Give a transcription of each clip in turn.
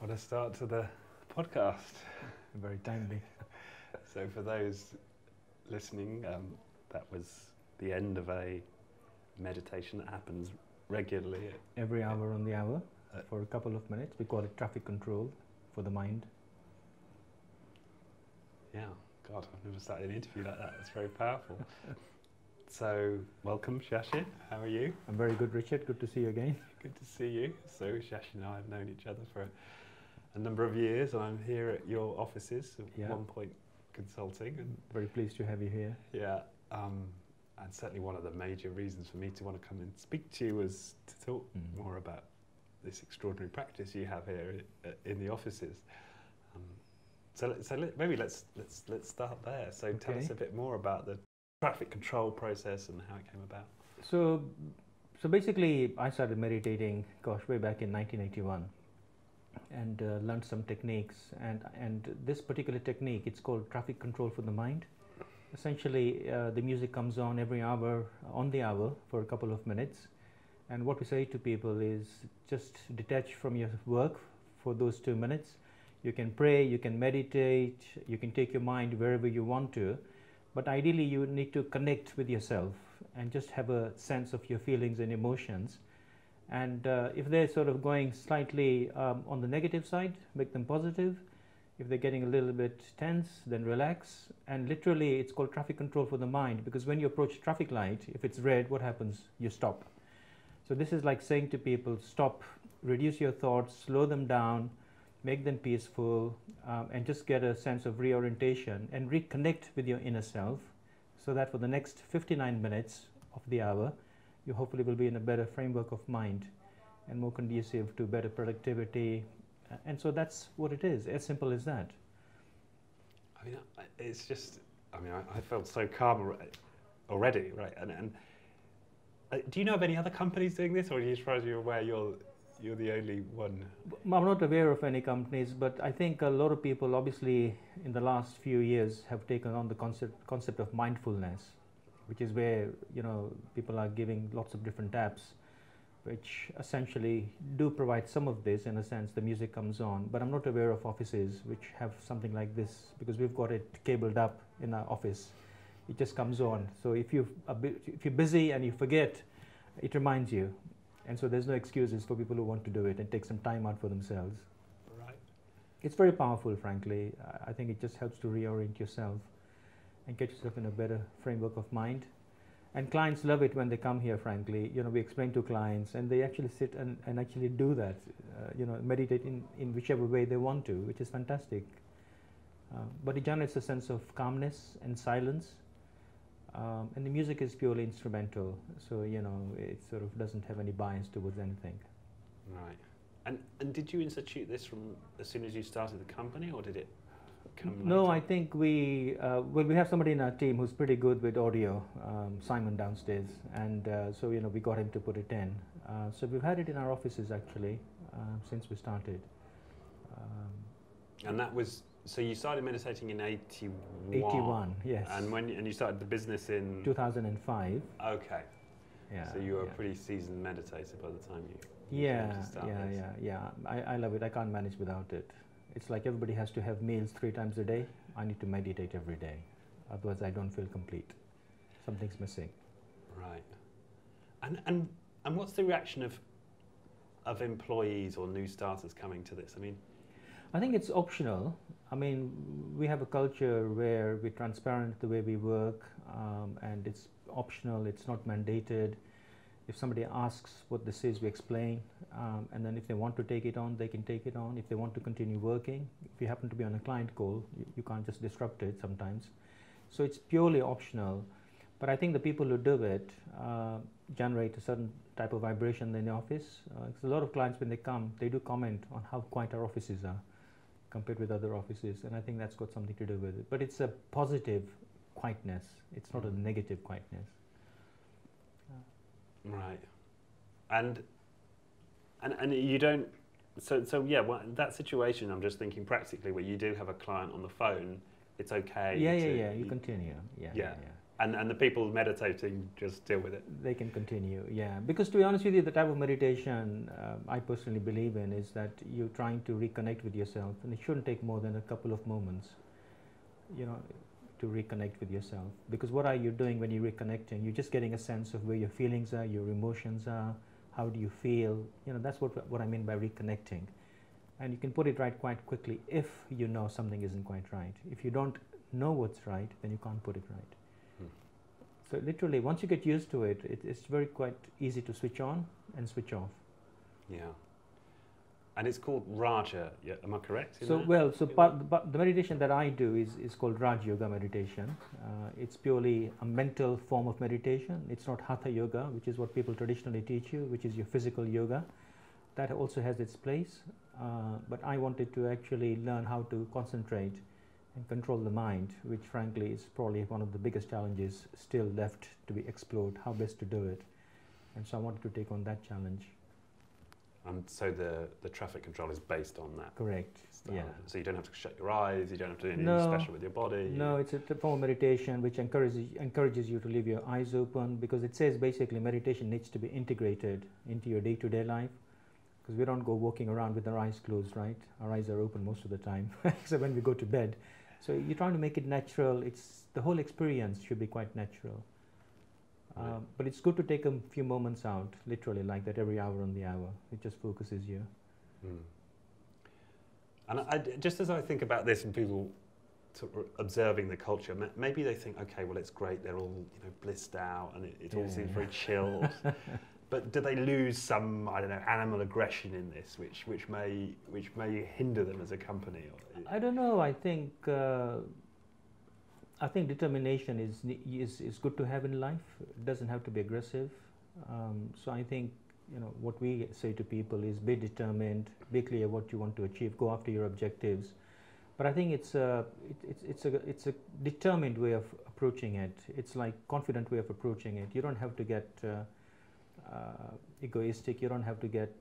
What a start to the podcast. Very timely. So for those listening, that was the end of a meditation that happens regularly. Every hour on the hour for a couple of minutes. We call it traffic control for the mind. Yeah, God, I've never started an interview like that. It's very powerful. So, welcome, Shashin. How are you? I'm very good, Richard. Good to see you again. Good to see you. So, Shashin and I have known each other for a number of years, and I'm here at your offices of OnePoint Consulting. And very pleased to have you here. Yeah, and certainly one of the major reasons for me to want to come and speak to you was to talk more about this extraordinary practice you have here in the offices. So maybe let's start there. So tell us a bit more about the traffic control process and how it came about. So basically, I started meditating, way back in 1981, and learned some techniques. And this particular technique, it's called traffic control for the mind. Essentially, the music comes on every hour, on the hour, for a couple of minutes. And what we say to people is just detach from your work for those 2 minutes. You can pray, you can meditate, you can take your mind wherever you want to. But ideally, you need to connect with yourself and just have a sense of your feelings and emotions. And if they're sort of going slightly on the negative side, make them positive. If they're getting a little bit tense, then relax. And literally, it's called traffic control for the mind, because when you approach a traffic light, if it's red, what happens? You stop. So this is like saying to people, stop, reduce your thoughts, slow them down, make them peaceful, and just get a sense of reorientation and reconnect with your inner self, so that for the next 59 minutes of the hour, you hopefully will be in a better framework of mind and more conducive to better productivity. And so that's what it is, as simple as that. I mean, it's just, I felt so calm already, right? And do you know of any other companies doing this, or as far as you're aware, you're the only one? I'm not aware of any companies, but I think a lot of people, obviously, in the last few years, have taken on the concept of mindfulness, which is where, people are giving lots of different apps, which essentially do provide some of this. In a sense, the music comes on, but I'm not aware of offices which have something like this, because we've got it cabled up in our office. It just comes on. So if you're busy and you forget, it reminds you. And so there's no excuses for people who want to do it and take some time out for themselves. Right. It's very powerful, frankly. I think it just helps to reorient yourself and get yourself in a better framework of mind. And clients love it when they come here, frankly. We explain to clients, and they actually sit and actually do that, meditate in whichever way they want to, which is fantastic. But it generates a sense of calmness and silence. And the music is purely instrumental, so it sort of doesn't have any bias towards anything. Right. And did you institute this from as soon as you started the company, or did it come later? No, I think we have somebody in our team who's pretty good with audio, Simon downstairs, and so we got him to put it in. So we've had it in our offices actually since we started. And that was. So you started meditating in 81? 81, yes. And you started the business in? 2005. Okay. Yeah. So you were a pretty seasoned meditator by the time you Yeah. I love it. I can't manage without it. It's like everybody has to have meals 3 times a day. I need to meditate every day. Otherwise, I don't feel complete. Something's missing. Right. And what's the reaction of employees or new starters coming to this? I think it's optional. We have a culture where we're transparent the way we work, and it's optional, it's not mandated. If somebody asks what this is, we explain, and then if they want to take it on, they can take it on. If they want to continue working, if you happen to be on a client call, you can't just disrupt it sometimes. So it's purely optional. But I think the people who do it generate a certain type of vibration in the office. Because a lot of clients, when they come, they do comment on how quiet our offices are compared with other offices, and I think that's got something to do with it. But it's a positive quietness. It's not a negative quietness. Right. And you don't. So yeah. Well, that situation, I'm just thinking practically, where you do have a client on the phone, it's okay. Yeah. You continue. Yeah. And the people meditating just deal with it. They can continue, yeah. Because to be honest with you, the type of meditation I personally believe in is that you're trying to reconnect with yourself, and it shouldn't take more than a couple of moments, you know, to reconnect with yourself. Because what are you doing when you're reconnecting? You're just getting a sense of where your feelings are, your emotions are, how do you feel? You know, that's what I mean by reconnecting. And you can put it right quite quickly if you know something isn't quite right. If you don't know what's right, then you can't put it right. So literally, once you get used to it, it's very quite easy to switch on and switch off. Yeah. And it's called Raja, yeah, am I correct? So the meditation that I do is called Raj Yoga meditation. It's purely a mental form of meditation. It's not Hatha Yoga, which is what people traditionally teach you, which is your physical yoga. That also has its place. But I wanted to actually learn how to concentrate and control the mind, which frankly is probably one of the biggest challenges still left to be explored, how best to do it. And so I wanted to take on that challenge. And so the traffic control is based on that? Correct, yeah. So you don't have to shut your eyes, you don't have to do anything special with your body? No, it's a form of meditation which encourages you to leave your eyes open, because it says basically meditation needs to be integrated into your day-to-day life. Because we don't go walking around with our eyes closed, right? Our eyes are open most of the time, except when we go to bed. So you're trying to make it natural. The whole experience should be quite natural. Right. But it's good to take a few moments out, literally like that, every hour on the hour. It just focuses you. And just as I think about this and people sort of observing the culture, maybe they think, okay, well, it's great. They're all blissed out and it all seems very chilled. But do they lose some, I don't know, animal aggression in this, which may hinder them as a company? I don't know. I think determination is good to have in life. It doesn't have to be aggressive. So I think what we say to people is be determined, be clear what you want to achieve, go after your objectives. But I think it's a determined way of approaching it. It's like confident way of approaching it. You don't have to get egoistic, you don't have to get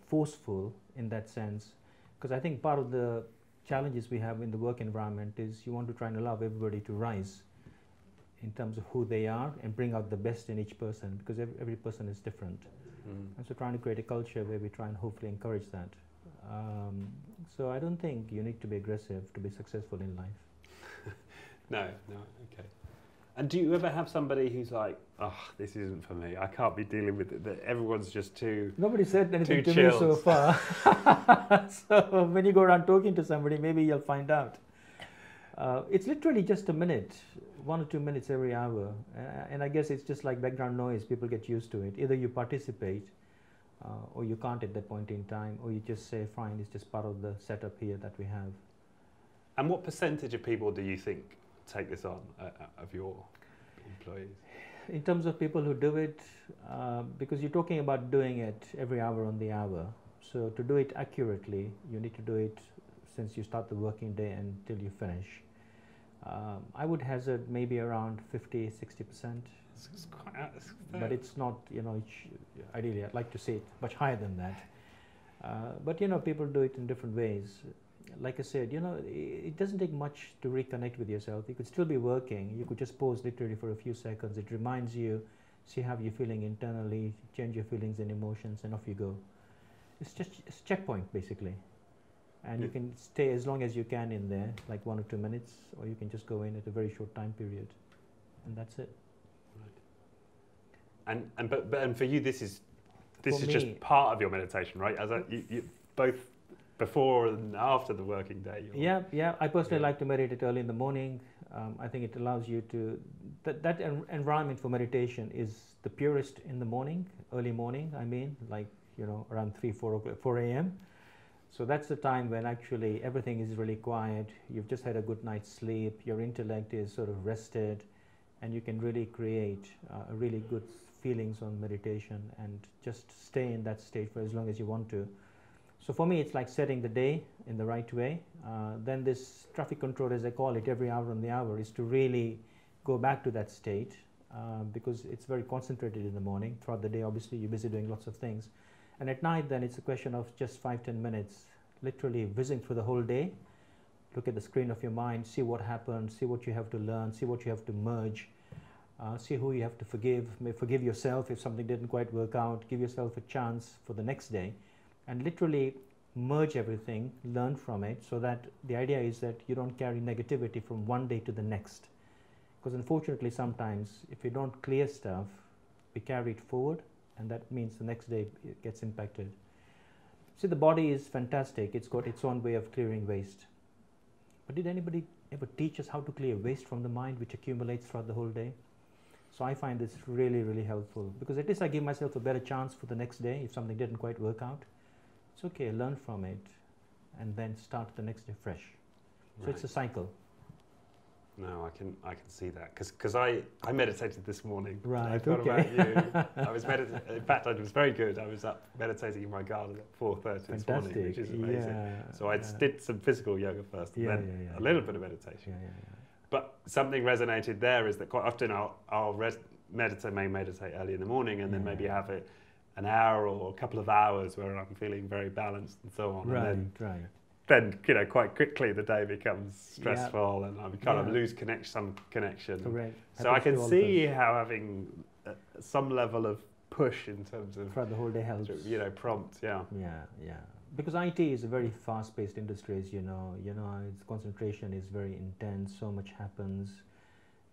forceful in that sense, because I think part of the challenges we have in the work environment is you want to try and allow everybody to rise in terms of who they are and bring out the best in each person, because every person is different. And so trying to create a culture where we try and hopefully encourage that. So I don't think you need to be aggressive to be successful in life. No, okay. And do you ever have somebody who's like, oh, this isn't for me, I can't be dealing with it, that everyone's just too Nobody said anything to me so far. So when you go around talking to somebody, maybe you'll find out. It's literally just a minute, 1 or 2 minutes every hour. And I guess it's just like background noise, people get used to it. Either you participate or you can't at that point in time, or you just say, fine, it's just part of the setup here that we have. And what percentage of people do you think take this on, of your employees? In terms of people who do it, because you're talking about doing it every hour on the hour. So to do it accurately, you need to do it since you start the working day until you finish. I would hazard maybe around 50-60%. It's quite, but it's not, ideally I'd like to see it much higher than that. But people do it in different ways. Like I said, it doesn't take much to reconnect with yourself. You could still be working. You could just pause literally for a few seconds. It reminds you, see how you're feeling internally, change your feelings and emotions, and off you go. It's just a checkpoint, basically. And you can stay as long as you can in there, like 1 or 2 minutes, or you can just go in at a very short time period, and that's it. Right. And for you, this is just part of your meditation, right? As you both before and after the working day. Yeah. I personally like to meditate early in the morning. I think it allows you to that environment for meditation is the purest in the morning, early morning. I mean, like around 4 a.m. So that's the time when actually everything is really quiet. You've just had a good night's sleep. Your intellect is sort of rested, and you can really create a really good feelings on meditation and just stay in that state for as long as you want to. So for me, it's like setting the day in the right way. Then this traffic control, as I call it, every hour on the hour, is to really go back to that state because it's very concentrated in the morning. Throughout the day, obviously, you're busy doing lots of things. And at night, then it's a question of just 5-10 minutes, literally whizzing through the whole day. Look at the screen of your mind, see what happened, see what you have to learn, see what you have to merge. See who you have to forgive. Forgive yourself if something didn't quite work out. Give yourself a chance for the next day, and literally merge everything, learn from it, so that the idea is that you don't carry negativity from one day to the next. Because unfortunately, sometimes if you don't clear stuff, we carry it forward, and that means the next day it gets impacted. See, the body is fantastic. It's got its own way of clearing waste. But did anybody ever teach us how to clear waste from the mind, which accumulates throughout the whole day? So I find this really, really helpful, because at least I give myself a better chance for the next day if something didn't quite work out. It's okay, learn from it, and then start the next day fresh. So Right. it's a cycle. No, I can see that, because I meditated this morning. Right, I thought okay. about you. I was in fact, I was very good. I was up meditating in my garden at 4:30 this morning, which is amazing. Yeah, So I did some physical yoga first, and then a little bit of meditation. Yeah. But something resonated there is that quite often I'll meditate early in the morning, and then maybe have an hour or a couple of hours where I'm feeling very balanced and so on. Right, And right. then quite quickly the day becomes stressful, and I kind of lose some connection. Correct. So I can see how having some level of push in terms of throughout the whole day helps. Prompt. Yeah. Yeah. Because IT is a very fast-paced industry, as you know. Its concentration is very intense. So much happens,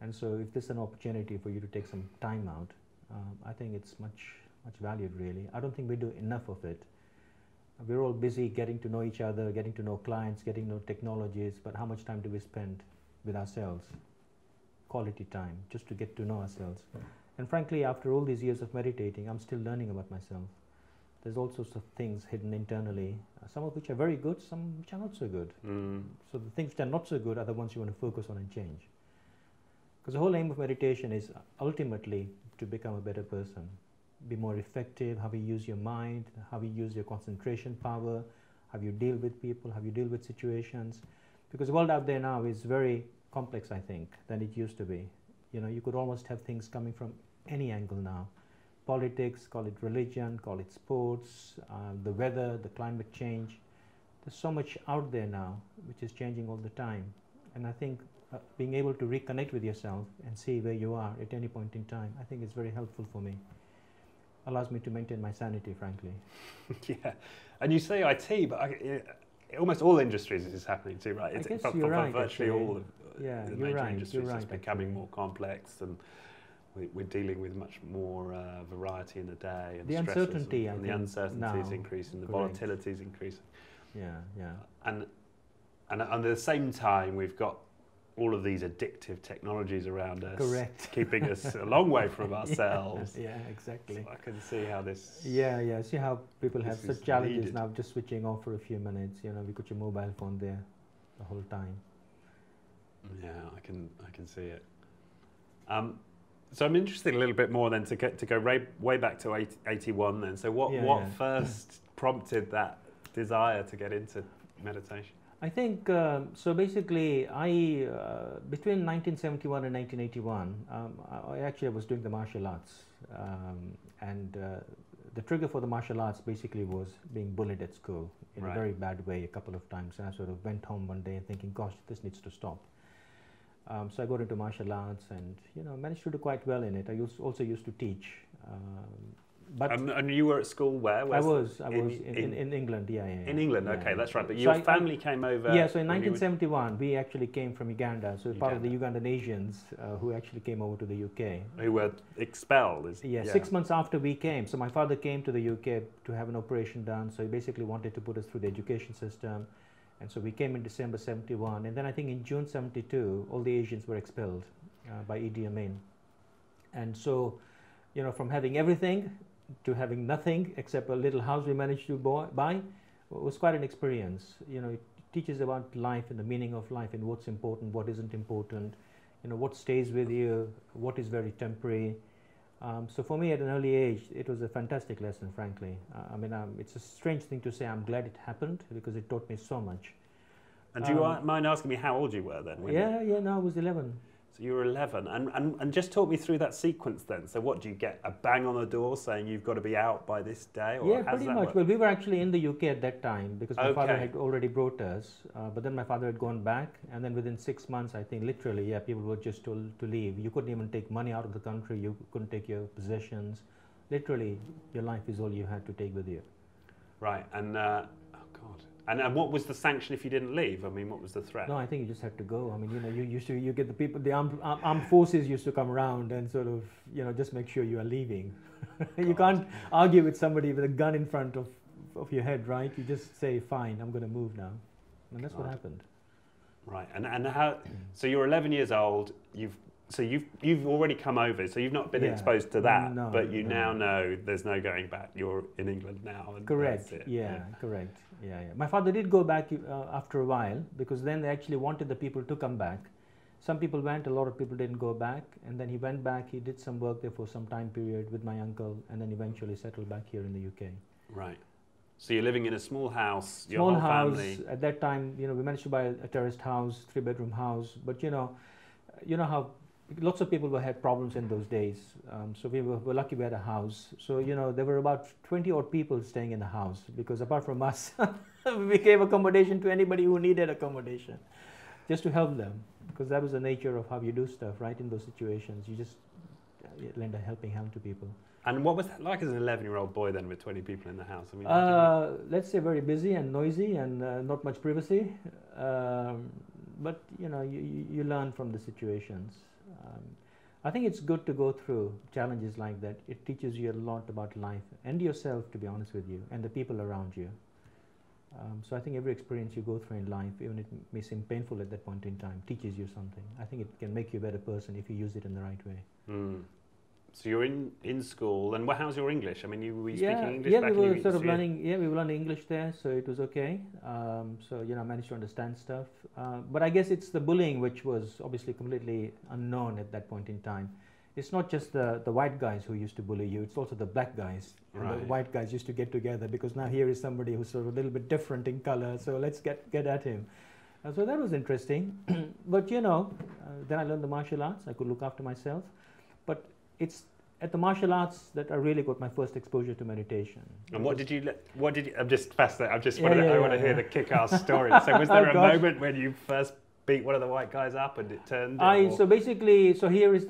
and so if there's an opportunity for you to take some time out, I think it's much valued. Really, I don't think we do enough of it. We're all busy getting to know each other, getting to know clients, getting to know technologies, but how much time do we spend with ourselves? Quality time, just to get to know ourselves. And frankly, after all these years of meditating, I'm still learning about myself. There's all sorts of things hidden internally, some of which are very good, some which are not so good. So the things that are not so good are the ones you want to focus on and change. Because the whole aim of meditation is ultimately to become a better person. Be more effective, how you use your mind, how you use your concentration power, how you deal with people, how you deal with situations. Because the world out there now is very complex, I think, than it used to be. You could almost have things coming from any angle now. Politics, call it religion, call it sports, the weather, the climate change. There's so much out there now which is changing all the time. And I think being able to reconnect with yourself and see where you are at any point in time, I think is very helpful for me. Allows me to maintain my sanity, frankly. Yeah, and you say IT, but almost all industries this is happening too, right? I guess you're right. Virtually all of the you're major right. industries You're right, is becoming more complex, and we're dealing with much more variety in the day, and the uncertainty, and the uncertainty is increasing, the volatility is increasing. Yeah. And at the same time, we've got all of these addictive technologies around us, keeping us a long way from ourselves. Yeah, exactly. So I can see how this. Yeah. See how people have such challenges needed. now, just switching off for a few minutes. We got your mobile phone there the whole time. Yeah, I can see it. So I'm interested a little bit more then to go way back to 81 then. So what first prompted that desire to get into meditation? I think, so basically, between 1971 and 1981, I was doing the martial arts. And the trigger for the martial arts basically was being bullied at school in a very bad way a couple of times. And I sort of went home one day thinking, gosh, this needs to stop. So I got into martial arts and, managed to do quite well in it. I also used to teach. But and you were at school where? I was in England, yeah. In England, okay, that's right. But so your family came over. Yeah, so in 1971, we actually came from Uganda. So part of the Ugandan Asians who actually came over to the UK. Who were expelled. 6 months after we came. So my father came to the UK to have an operation done. So he basically wanted to put us through the education system. And so we came in December 71. And then I think in June 72, all the Asians were expelled by Idi Amin. And so, from having everything to having nothing except a little house we managed to buy was quite an experience. It teaches about life and the meaning of life and what's important, what isn't important, what stays with you, what is very temporary. So for me at an early age, it was a fantastic lesson, frankly. It's a strange thing to say. I'm glad it happened because it taught me so much. And do you mind asking me how old you were then? No, I was 11. So you were 11, and just talk me through that sequence then. So what do you get? A bang on the door saying you've got to be out by this day? Or Yeah, pretty much. Work? Well, we were actually in the UK at that time because my father Okay. had already brought us, but then my father had gone back, and then within 6 months, I think, literally, yeah, people were just told to leave. You couldn't even take money out of the country. You couldn't take your possessions. Literally, your life is all you had to take with you. Right, and oh God. And what was the sanction if you didn't leave? I mean, what was the threat? No, I think you just had to go. I mean, you know, you get the people, the armed forces used to come around and sort of, you know, just make sure you are leaving. You can't argue with somebody with a gun in front of your head, right? You just say, fine, I'm going to move now. And that's what happened. Right, and how, so you're 11 years old, you've already come over, so you've not been exposed to that, no, but you now know there's no going back. You're in England now. And correct, that's it. yeah, correct. Yeah, yeah. My father did go back after a while because then they actually wanted the people to come back. Some people went, a lot of people didn't go back, and then he went back, he did some work there for some time period with my uncle, and then eventually settled back here in the UK. Right. So you're living in a small house, your Small whole house. family. At that time, you know, we managed to buy a terraced house, 3-bedroom house, but you know how lots of people had problems in those days. So we were lucky we had a house. So, you know, there were about 20 odd people staying in the house because apart from us, we gave accommodation to anybody who needed accommodation just to help them, because that was the nature of how you do stuff, right? In those situations, you just lend a helping hand to people. And what was that like as an 11-year-old boy then with 20 people in the house? I mean, let's say very busy and noisy and not much privacy. But, you know, you learn from the situations. I think it's good to go through challenges like that. It teaches you a lot about life and yourself, to be honest with you, and the people around you. So I think every experience you go through in life, even if it may seem painful at that point in time, teaches you something. I think it can make you a better person if you use it in the right way. Mm. So you're in school, and how's your English? I mean, were you speaking English yeah, back we in were sort of learning. Yeah, we were learning English there, so it was okay. So you know, I managed to understand stuff. But I guess it's the bullying which was obviously completely unknown at that point in time. It's not just the white guys who used to bully you; it's also the black guys. Right. And the white guys used to get together because now here is somebody who's sort of a little bit different in color. So let's get at him. So that was interesting. But you know, then I learned the martial arts. I could look after myself. But it's at the martial arts that I really got my first exposure to meditation. And what did you? I'm just fascinated. I want to hear the kick-ass story. So was Oh, there a gosh. moment when you first beat one of the white guys up and it turned? So basically, here is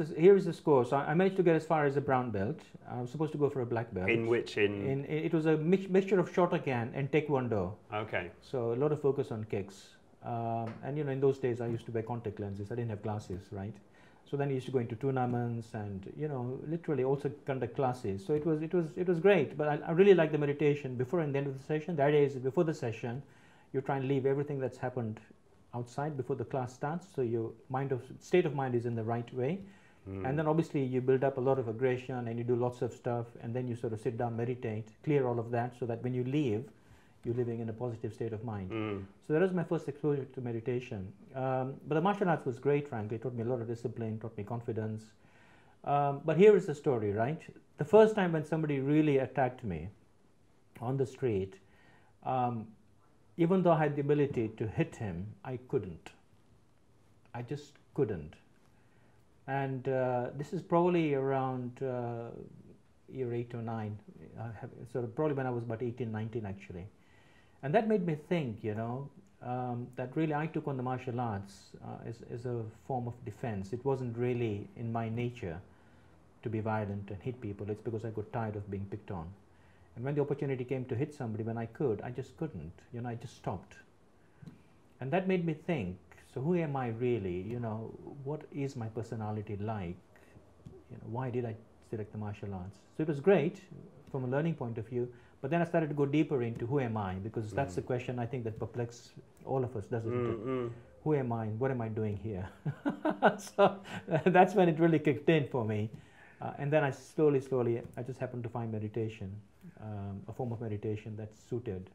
the score. So I managed to get as far as a brown belt. I was supposed to go for a black belt. In which it was a mixture of Shotokan and Taekwondo. Okay. So a lot of focus on kicks. And you know, in those days I used to wear contact lenses. I didn't have glasses, right? So then I used to go into tournaments and, you know, literally also conduct classes. So it was great. But I really like the meditation before and the end of the session. The idea is before the session, you try and leave everything that's happened outside before the class starts. So your state of mind is in the right way. And then obviously you build up a lot of aggression and you do lots of stuff. And then you sort of sit down, meditate, clear all of that so that when you leave, you're living in a positive state of mind. So that was my first exposure to meditation. But the martial arts was great, frankly. It taught me a lot of discipline, taught me confidence. But here is the story, right? The first time when somebody really attacked me on the street, even though I had the ability to hit him, I couldn't. I just couldn't. And this is probably around year 8 or 9, sort of probably when I was about 18, 19 actually. And that made me think, you know, that really I took on the martial arts as a form of defense. It wasn't really in my nature to be violent and hit people. It's because I got tired of being picked on. And when the opportunity came to hit somebody when I could, I just couldn't. You know, I just stopped. And that made me think, so who am I really? You know, what is my personality like? You know, why did I select the martial arts? So it was great from a learning point of view. But then I started to go deeper into who am I, because that's the question I think that perplexes all of us, doesn't it? Who am I? What am I doing here? So that's when it really kicked in for me. And then I slowly, I just happened to find meditation, a form of meditation that suited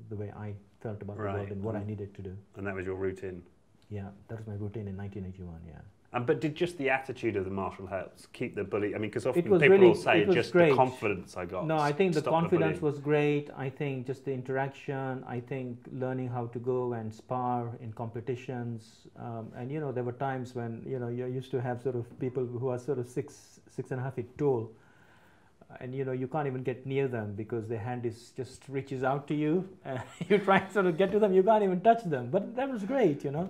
the way I felt about the world and what I needed to do. And that was your routine? Yeah, that was my routine in 1981, yeah. But did just the attitude of the martial arts keep the bully? I mean, because often It was people really, will say it was just great. the confidence I got. No, I think the stopped confidence bullying. was great. I think just the interaction. I think learning how to go and spar in competitions. And you know, there were times when you know you used to have sort of people who are sort of 6.5 feet tall, and you know you can't even get near them because their hand is just reaches out to you. And you try to sort of get to them, you can't even touch them. But that was great, you know.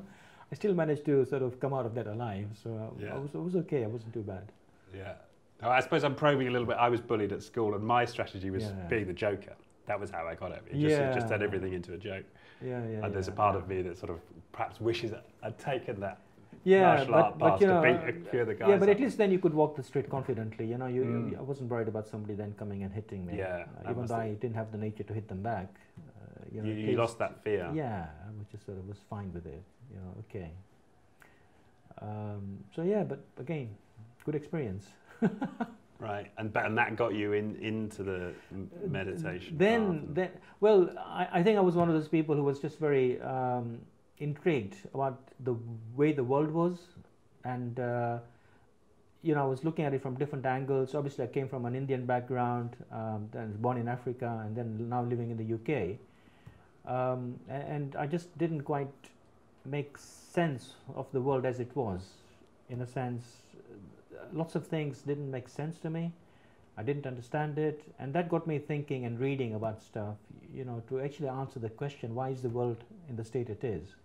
I still managed to sort of come out of that alive, so Yeah. I was okay. I wasn't too bad. Yeah. No, I suppose I'm probing a little bit. I was bullied at school, and my strategy was Yeah. being the joker. That was how I got it. It just turned everything into a joke. Yeah, yeah. And there's a part of me that sort of perhaps wishes I'd taken that Yeah, martial art path you know, to beat a few of the guys. yeah, but up. at least then you could walk the street confidently. You know, I wasn't worried about somebody then coming and hitting me. Yeah, even though I didn't have the nature to hit them back. You know, you lost that fear. Yeah, I was just sort of was fine with it. You know, okay. So yeah, but again, good experience. Right, and that got you into the meditation. Then, well, I think I was one of those people who was just very intrigued about the way the world was, and you know, I was looking at it from different angles. Obviously, I came from an Indian background, then was born in Africa, and then now living in the UK, and I just didn't quite make sense of the world as it was. In a sense, lots of things didn't make sense to me. I didn't understand it, and that got me thinking and reading about stuff, you know, to actually answer the question, why is the world in the state it is?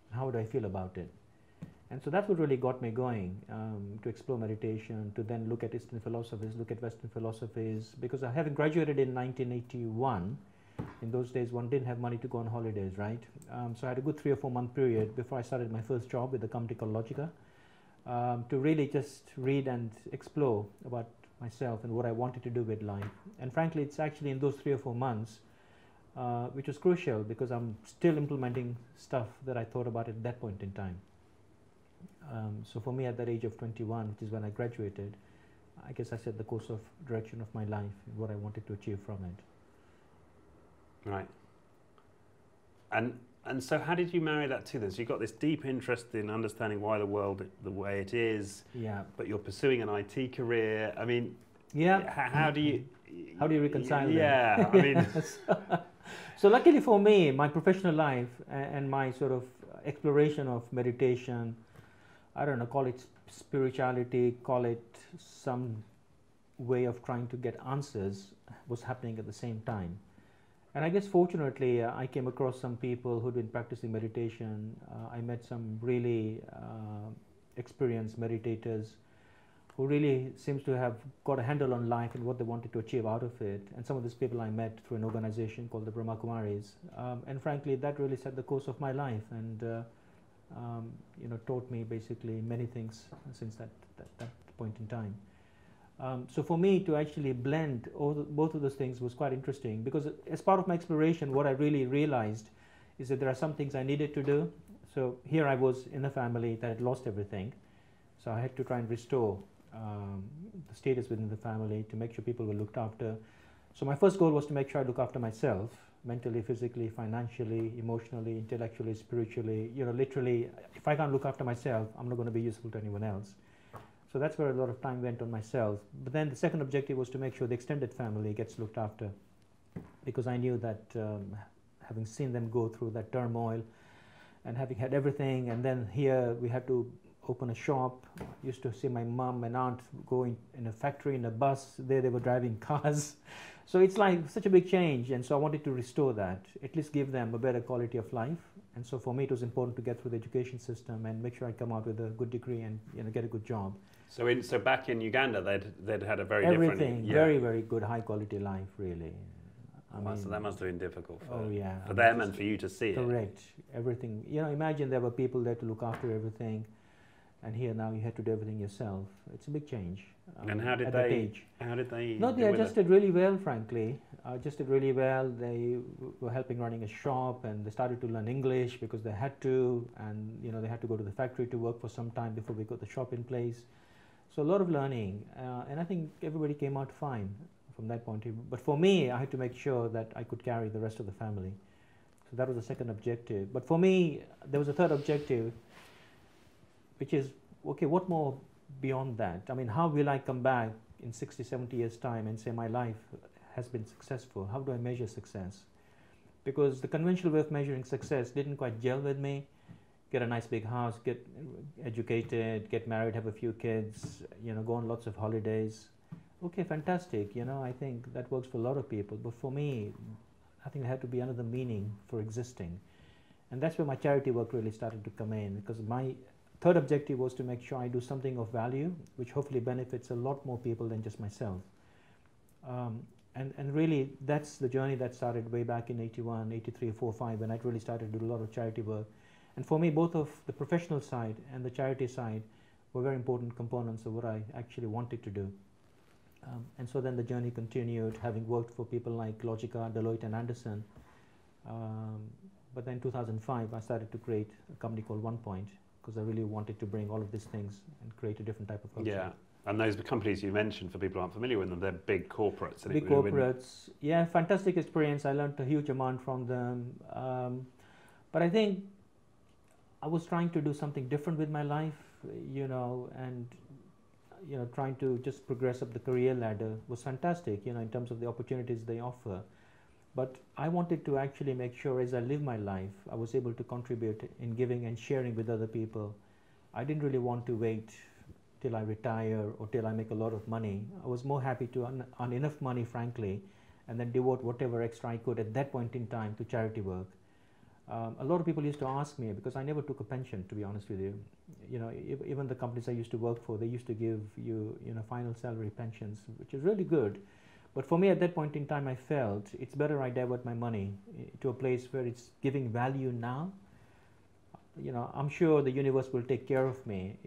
How would I feel about it? And so that's what really got me going, to explore meditation, to then look at Eastern philosophies, look at Western philosophies, because having graduated in 1981, in those days one didn't have money to go on holidays, right? So I had a good 3 or 4 month period before I started my first job with a company called Logica, to really just read and explore about myself and what I wanted to do with life. And frankly, it's actually in those 3 or 4 months which was crucial, because I'm still implementing stuff that I thought about at that point in time. So for me, at that age of 21, which is when I graduated, I guess I set the course of direction of my life, what I wanted to achieve from it. Right. And so how did you marry that to this? So you got this deep interest in understanding why the world the way it is. Yeah. But you're pursuing an IT career. I mean, yeah. How do you reconcile them? Yeah. I mean, so luckily for me, my professional life and my sort of exploration of meditation, I don't know, call it spirituality, call it some way of trying to get answers, was happening at the same time. And I guess fortunately, I came across some people who'd been practicing meditation. I met some really experienced meditators who really seems to have got a handle on life and what they wanted to achieve out of it. And some of these people I met through an organization called the Brahma Kumaris. And frankly, that really set the course of my life, and you know, taught me basically many things since that point in time. So for me to actually blend both of those things was quite interesting, because as part of my exploration, what I really realized is that there are some things I needed to do. So here I was in a family that had lost everything, so I had to try and restore the status within the family, to make sure people were looked after. So my first goal was to make sure I look after myself, mentally, physically, financially, emotionally, intellectually, spiritually. You know, literally, if I can't look after myself, I'm not going to be useful to anyone else. So that's where a lot of time went on myself. But then the second objective was to make sure the extended family gets looked after, because I knew that having seen them go through that turmoil and having had everything, and then here we had to open a shop. Used to see my mom and aunt go in a factory, in a bus. There they were driving cars. So it's like such a big change, and so I wanted to restore that, at least give them a better quality of life. And so for me, it was important to get through the education system and make sure I come out with a good degree and, you know, get a good job. So back in Uganda, they'd had a very everything, different, very, very good, high quality life, really. I mean, so that must have been difficult for, for them and for you to see it. Correct. Everything. You know, imagine there were people there to look after everything, and here now you had to do everything yourself. It's a big change. And how did they? No, they adjusted really well, frankly. Adjusted really well. They were helping running a shop, and they started to learn English because they had to, and you know, they had to go to the factory to work for some time before we got the shop in place. So a lot of learning, and I think everybody came out fine from that point of view. But for me, I had to make sure that I could carry the rest of the family. So that was the second objective. But for me, there was a third objective, which is okay, what more beyond that? I mean, how will I come back in 60, 70 years' time and say my life has been successful? How do I measure success? Because the conventional way of measuring success didn't quite gel with me. Get a nice big house, get educated, get married, have a few kids, go on lots of holidays. Okay, fantastic. I think that works for a lot of people. But for me, I think there had to be another meaning for existing. And that's where my charity work really started to come in, because my third objective was to make sure I do something of value, which hopefully benefits a lot more people than just myself. And really, that's the journey that started way back in 81, 83, 4, 5, when I really started to do a lot of charity work. And for me, both of the professional side and the charity side were very important components of what I actually wanted to do. And so then the journey continued, having worked for people like Logica, Deloitte, and Anderson. But then in 2005, I started to create a company called OnePoint, because I really wanted to bring all of these things and create a different type of culture. Yeah, and those companies you mentioned, for people who aren't familiar with them, they're big corporates. Big corporates, yeah, fantastic experience. I learned a huge amount from them. But I think I was trying to do something different with my life, and trying to just progress up the career ladder was fantastic, in terms of the opportunities they offer. But I wanted to actually make sure as I live my life, I was able to contribute in giving and sharing with other people. I didn't really want to wait till I retire or till I make a lot of money. I was more happy to earn enough money, frankly, and then devote whatever extra I could at that point in time to charity work. A lot of people used to ask me, because I never took a pension, to be honest with you. Even the companies I used to work for, they used to give you, final salary pensions, which is really good. But for me, at that point in time, I felt it's better I divert my money to a place where it's giving value now. I'm sure the universe will take care of me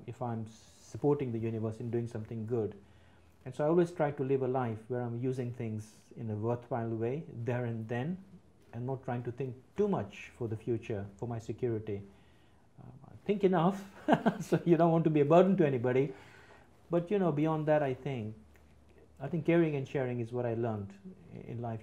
if I'm supporting the universe in doing something good. And so I always try to live a life where I'm using things in a worthwhile way, there and then, and not trying to think too much for the future, for my security. Think enough, so you don't want to be a burden to anybody. But beyond that, I think caring and sharing is what I learned in life.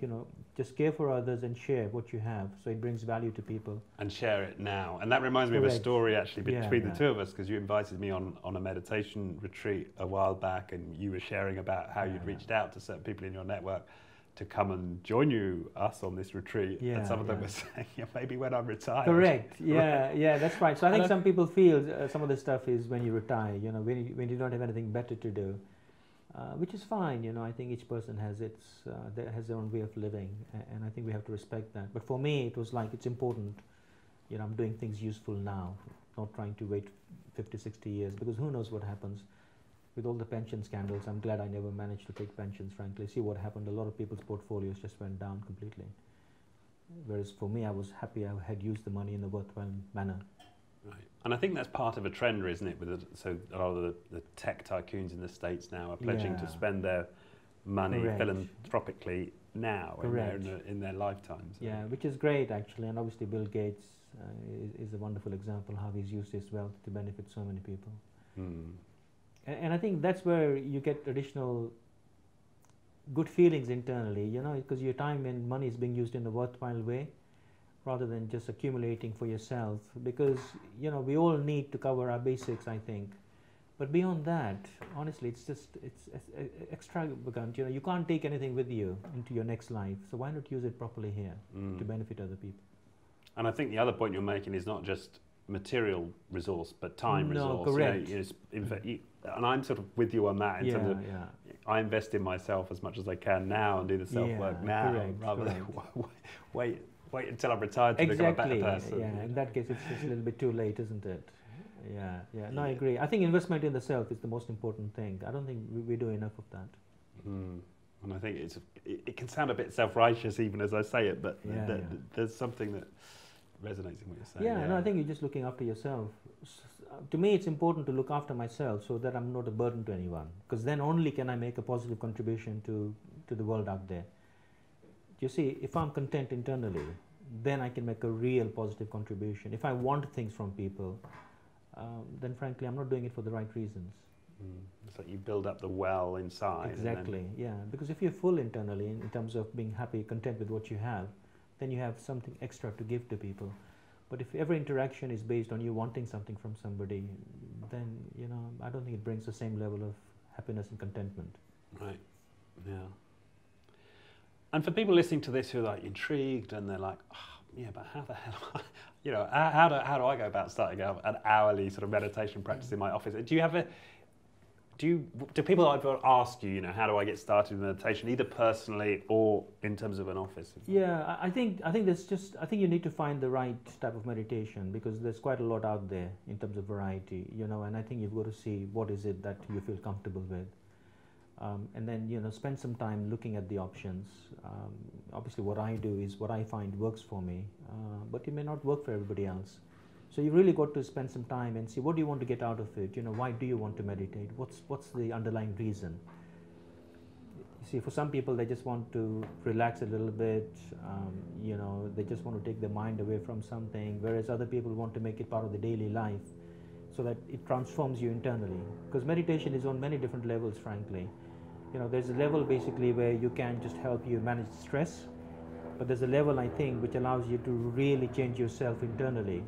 Just care for others and share what you have, so it brings value to people. And share it now. And that reminds me Correct. of a story actually between the two of us, because you invited me on a meditation retreat a while back, and you were sharing about how you'd reached out to certain people in your network to come and join us on this retreat, and some of them were saying, maybe when I'm retired. Correct. Yeah, that's right. So I think some people feel some of this stuff is when you retire, when you don't have anything better to do, which is fine. I think each person has their own way of living, and I think we have to respect that. But for me, it was like, it's important, I'm doing things useful now, not trying to wait 50, 60 years, because who knows what happens. With all the pension scandals, I'm glad I never managed to take pensions, frankly. See what happened, a lot of people's portfolios just went down completely. Whereas for me, I was happy I had used the money in a worthwhile manner. Right. And I think that's part of a trend, isn't it? So a lot of the tech tycoons in the States now are pledging to spend their money philanthropically now in their lifetimes. Yeah, which is great, actually. And obviously Bill Gates is a wonderful example how he's used his wealth to benefit so many people. And I think that's where you get additional good feelings internally, because your time and money is being used in a worthwhile way, rather than just accumulating for yourself. Because, we all need to cover our basics, I think. But beyond that, honestly, it's extravagant. You can't take anything with you into your next life. So why not use it properly here to benefit other people? And I think the other point you're making is not just material resource, but time resource. Correct. And I'm sort of with you on that in terms of I invest in myself as much as I can now and do the self-work now, rather than wait until I'm retired to become a better person. Yeah, in that case, it's just a little bit too late, isn't it? No, I agree. I think investment in the self is the most important thing. I don't think we do enough of that. And I think it can sound a bit self-righteous even as I say it, but there's something that resonates in what you're saying. No, I think you're just looking after yourself. To me, it's important to look after myself so that I'm not a burden to anyone, because then only can I make a positive contribution to the world out there. You see, if I'm content internally, then I can make a real positive contribution. If I want things from people, then frankly, I'm not doing it for the right reasons. It's like you build up the well inside. Exactly, because if you're full internally in terms of being happy, content with what you have, then you have something extra to give to people. But if every interaction is based on you wanting something from somebody, then, you know, I don't think it brings the same level of happiness and contentment. Right, yeah. And for people listening to this who are like intrigued and they're like, oh, yeah, but how the hell, you know, how do I go about starting an hourly sort of meditation practice in my office? Do you have a, do people ever ask you, you know, how do I get started with meditation, either personally or in terms of an office? Yeah, I think you need to find the right type of meditation, because there's quite a lot out there in terms of variety, you know, and I think you've got to see what is it that you feel comfortable with. And then, you know, spend some time looking at the options. Obviously what I do is what I find works for me, but it may not work for everybody else. So you really got to spend some time and see, what do you want to get out of it? You know, why do you want to meditate? What's the underlying reason? You see, for some people, they just want to relax a little bit. You know, they just want to take their mind away from something, whereas other people want to make it part of the daily life so that it transforms you internally. Because meditation is on many different levels, frankly. You know, there's a level basically where you can just help you manage stress, but there's a level, I think, which allows you to really change yourself internally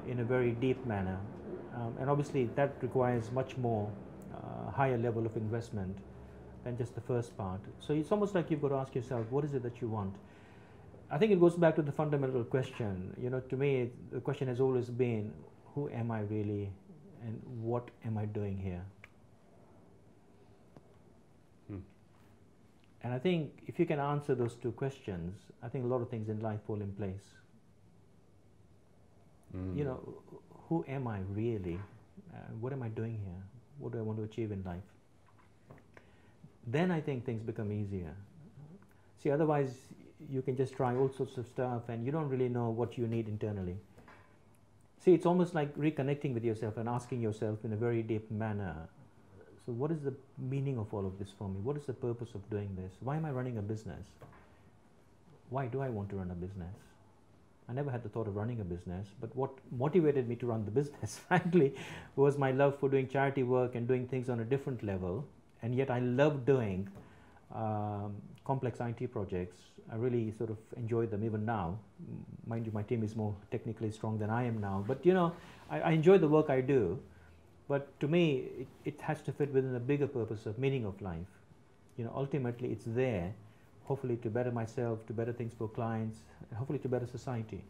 in a very deep manner. And obviously that requires much more higher level of investment than just the first part. So it's almost like you've got to ask yourself, what is it that you want? I think it goes back to the fundamental question. You know, to me, the question has always been, who am I really and what am I doing here? And I think if you can answer those two questions, I think a lot of things in life fall in place. You know, who am I really? What am I doing here? What do I want to achieve in life? Then I think things become easier. See, otherwise you can just try all sorts of stuff and you don't really know what you need internally. See, it's almost like reconnecting with yourself and asking yourself in a very deep manner, so what is the meaning of all of this for me? What is the purpose of doing this? Why am I running a business? Why do I want to run a business? I never had the thought of running a business, but what motivated me to run the business, frankly, was my love for doing charity work and doing things on a different level. And yet I love doing complex IT projects. I really sort of enjoy them even now. Mind you, my team is more technically strong than I am now. But, you know, I enjoy the work I do. But to me, it has to fit within a bigger purpose of meaning of life. You know, ultimately it's there, hopefully to better myself, to better things for clients, and hopefully to better society.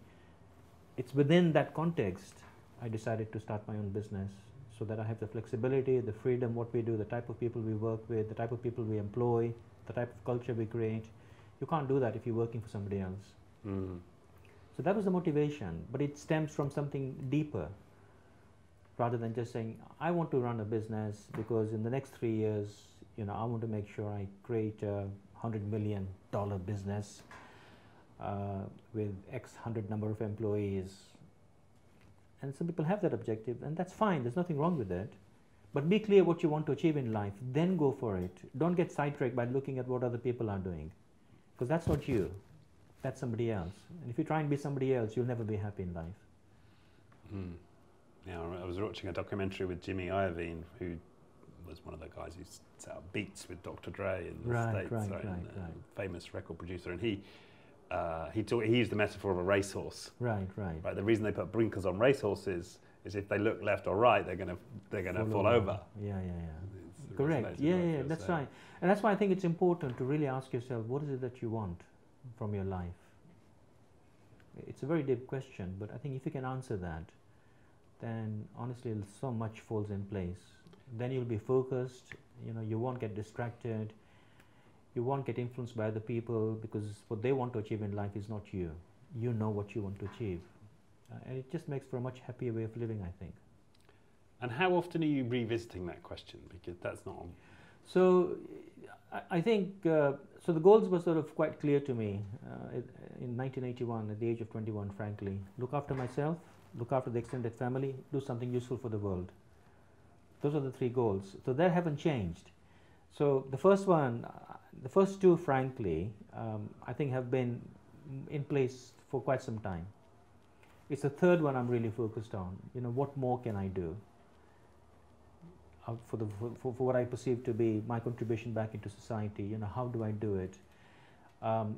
It's within that context I decided to start my own business, so that I have the flexibility, the freedom, what we do, the type of people we work with, the type of people we employ, the type of culture we create. You can't do that if you're working for somebody else. So that was the motivation, but it stems from something deeper, rather than just saying, I want to run a business because in the next 3 years, you know, I want to make sure I create a $100 million business with X hundred number of employees. And some people have that objective, and that's fine, there's nothing wrong with it. But be clear what you want to achieve in life, then go for it. Don't get sidetracked by looking at what other people are doing, because that's not you, that's somebody else. And if you try and be somebody else, you'll never be happy in life. Yeah, I was watching a documentary with Jimmy Iovine, who was one of the guys who set up Beats with Dr. Dre in the States, right. Famous record producer, and he used the metaphor of a racehorse. Right. The reason they put blinkers on racehorses is if they look left or right, they're gonna fall over. Yeah. Correct. Yeah. That's right. And that's why I think it's important to really ask yourself, what is it that you want from your life? It's a very deep question, but I think if you can answer that, then honestly so much falls in place. Then you'll be focused, you know, you won't get distracted, you won't get influenced by other people, because what they want to achieve in life is not you. You know what you want to achieve. And it just makes for a much happier way of living, I think. And how often are you revisiting that question? Because that's not on. So I think, so the goals were sort of quite clear to me in 1981 at the age of 21, frankly. Look after myself, look after the extended family, do something useful for the world. Those are the 3 goals. So they haven't changed. So the first 2, frankly, I think have been in place for quite some time. It's the 3rd one I'm really focused on. You know, what more can I do for what I perceive to be my contribution back into society? You know, how do I do it?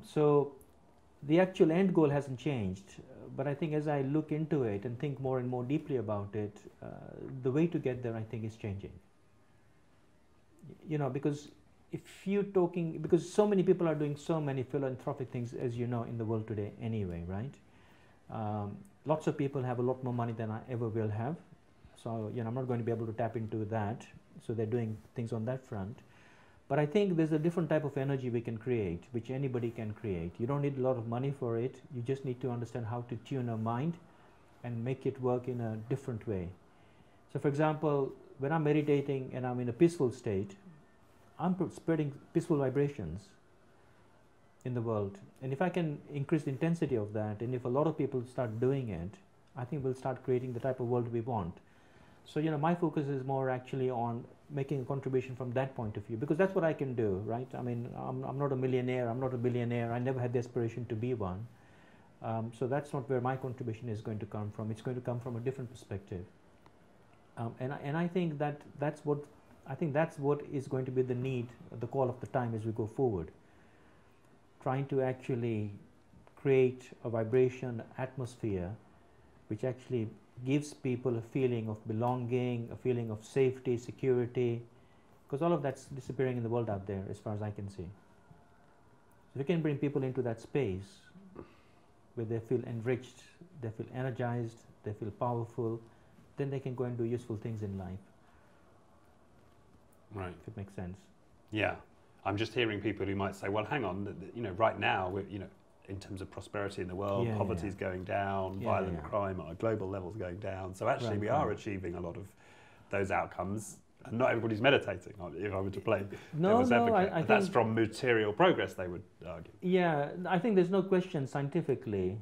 So the actual end goal hasn't changed, but I think as I look into it and think more and more deeply about it, the way to get there, I think, is changing. You know, because if you're talking, because so many people are doing so many philanthropic things, as you know, in the world today anyway, right? Lots of people have a lot more money than I ever will have. So, you know, I'm not going to be able to tap into that. So they're doing things on that front. But I think there's a different type of energy we can create, which anybody can create. You don't need a lot of money for it. You just need to understand how to tune your mind and make it work in a different way. So for example, when I'm meditating and I'm in a peaceful state, I'm spreading peaceful vibrations in the world. And if I can increase the intensity of that, and if a lot of people start doing it, I think we'll start creating the type of world we want. So, you know, my focus is more actually on making a contribution from that point of view, because that's what I can do, right? I mean, I'm not a millionaire, I'm not a billionaire, I never had the aspiration to be one. So that's not where my contribution is going to come from. It's going to come from a different perspective. And I think that's what is going to be the need, the call of the time as we go forward. Trying to actually create a vibration atmosphere which actually gives people a feeling of belonging, a feeling of safety, security, because all of that's disappearing in the world out there as far as I can see. So we can bring people into that space where they feel enriched, they feel energized, they feel powerful, then they can go and do useful things in life. Right. If it makes sense. Yeah. I'm just hearing people who might say, well, hang on, you know, right now, we're, you know, in terms of prosperity in the world, poverty is going down, violent crime on a global level is going down. So actually we are achieving a lot of those outcomes. And not everybody's meditating, if I were to play devil's advocate. I that's from material progress, they would argue. Yeah, I think there's no question scientifically,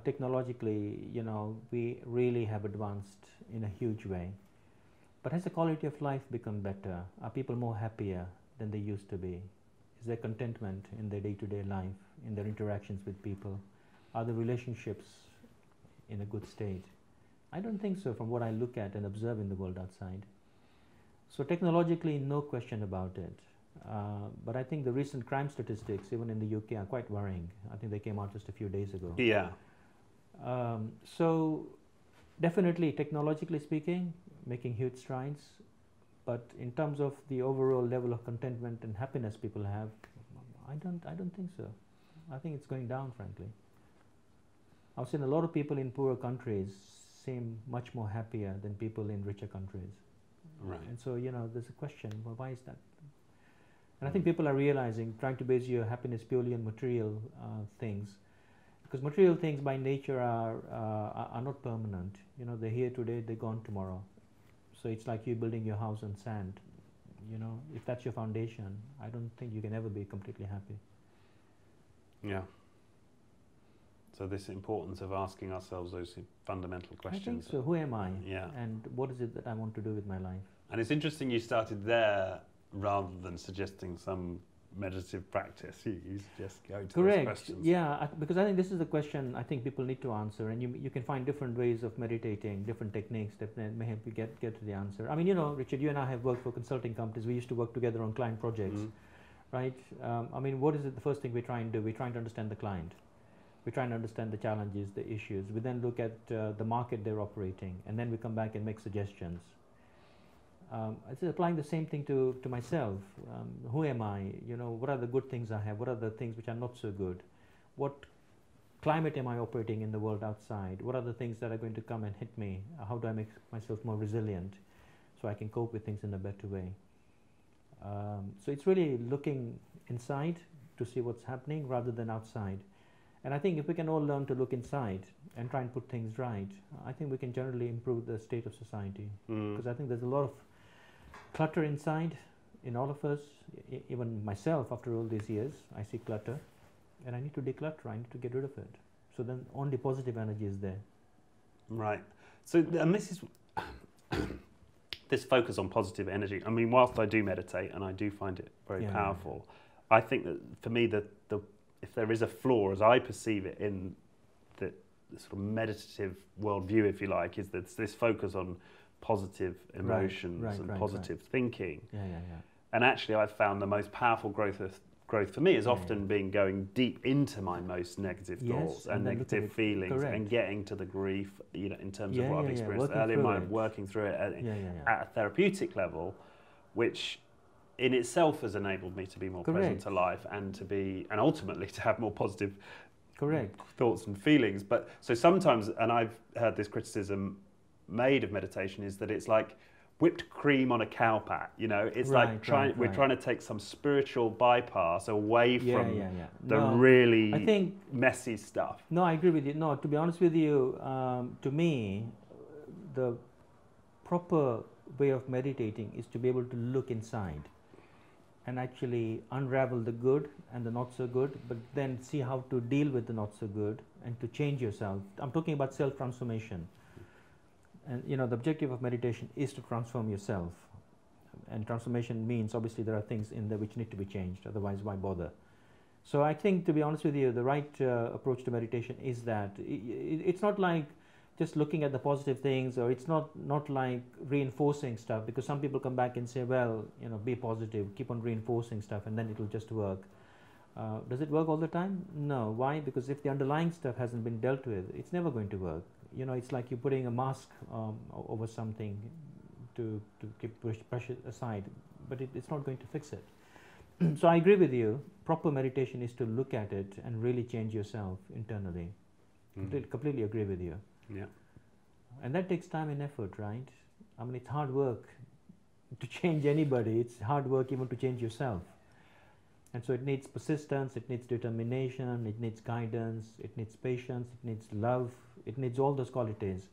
technologically, you know, we really have advanced in a huge way. But has the quality of life become better? Are people more happier than they used to be? Is there contentment in their day-to-day life, in their interactions with people? Are the relationships in a good state? I don't think so from what I look at and observe in the world outside. So technologically, no question about it. But I think the recent crime statistics, even in the UK, are quite worrying. I think they came out just a few days ago. Yeah. So definitely, technologically speaking, making huge strides. But in terms of the overall level of contentment and happiness people have, I don't think so. I think it's going down, frankly. I've seen a lot of people in poorer countries seem much more happier than people in richer countries. Right. And so, you know, there's a question, well, why is that? And I think people are realizing, trying to base your happiness purely on material things, because material things by nature are not permanent. You know, they're here today, they're gone tomorrow. So it's like you building your house on sand. You know, if that's your foundation, I don't think you can ever be completely happy. Yeah. So this importance of asking ourselves those fundamental questions. I think so. Who am I? Yeah. And what is it that I want to do with my life? And it's interesting you started there rather than suggesting some meditative practice. You suggest going to those questions. Yeah, because I think this is the question I think people need to answer, and you can find different ways of meditating, different techniques that may help you get to the answer. I mean, you know, Richard, you and I have worked for consulting companies. We used to work together on client projects, right? I mean, what is it the first thing we try and do? We're trying to understand the client. We're trying to understand the challenges, the issues. We then look at the market they're operating, and then we come back and make suggestions. It's applying the same thing to myself. Who am I? You know, what are the good things I have? What are the things which are not so good? What climate am I operating in the world outside? What are the things that are going to come and hit me? How do I make myself more resilient so I can cope with things in a better way? So it's really looking inside to see what's happening rather than outside. And I think if we can all learn to look inside and try and put things right, I think we can generally improve the state of society. Because I think there's a lot of clutter inside in all of us, even myself after all these years, I see clutter and I need to declutter, I need to get rid of it. So then only positive energy is there. Right. So, and this is, this focus on positive energy, I mean, whilst I do meditate and I do find it very powerful, I think that for me, if there is a flaw, as I perceive it in the sort of meditative worldview, if you like, is that this focus on positive emotions and positive thinking. And actually I've found the most powerful growth growth for me has often been going deep into my most negative thoughts and then negative feelings and getting to the grief, you know, in terms of what I've experienced earlier, working through it at a therapeutic level, which in itself has enabled me to be more present to life and and ultimately to have more positive thoughts and feelings. But so sometimes, and I've heard this criticism made of meditation, is that it's like whipped cream on a cow pat, you know, it's we're trying to take some spiritual bypass away from the really messy stuff. No, I agree with you. No, to be honest with you, to me, the proper way of meditating is to be able to look inside and actually unravel the good and the not so good, but then see how to deal with the not so good and to change yourself. I'm talking about self-transformation. And you know, the objective of meditation is to transform yourself. And transformation means obviously there are things in there which need to be changed, otherwise why bother? So I think, to be honest with you, the right approach to meditation is that it's not like just looking at the positive things, or it's not like reinforcing stuff, because some people come back and say, well, you know, be positive, keep on reinforcing stuff and then it'll just work. Does it work all the time? No. Why? Because if the underlying stuff hasn't been dealt with, it's never going to work. You know, it's like you're putting a mask over something to push it aside, but it's not going to fix it. So I agree with you. Proper meditation is to look at it and really change yourself internally. Completely agree with you. Yeah. And that takes time and effort, right? I mean, it's hard work to change anybody. It's hard work even to change yourself. And so it needs persistence, it needs determination, it needs guidance, it needs patience, it needs love, it needs all those qualities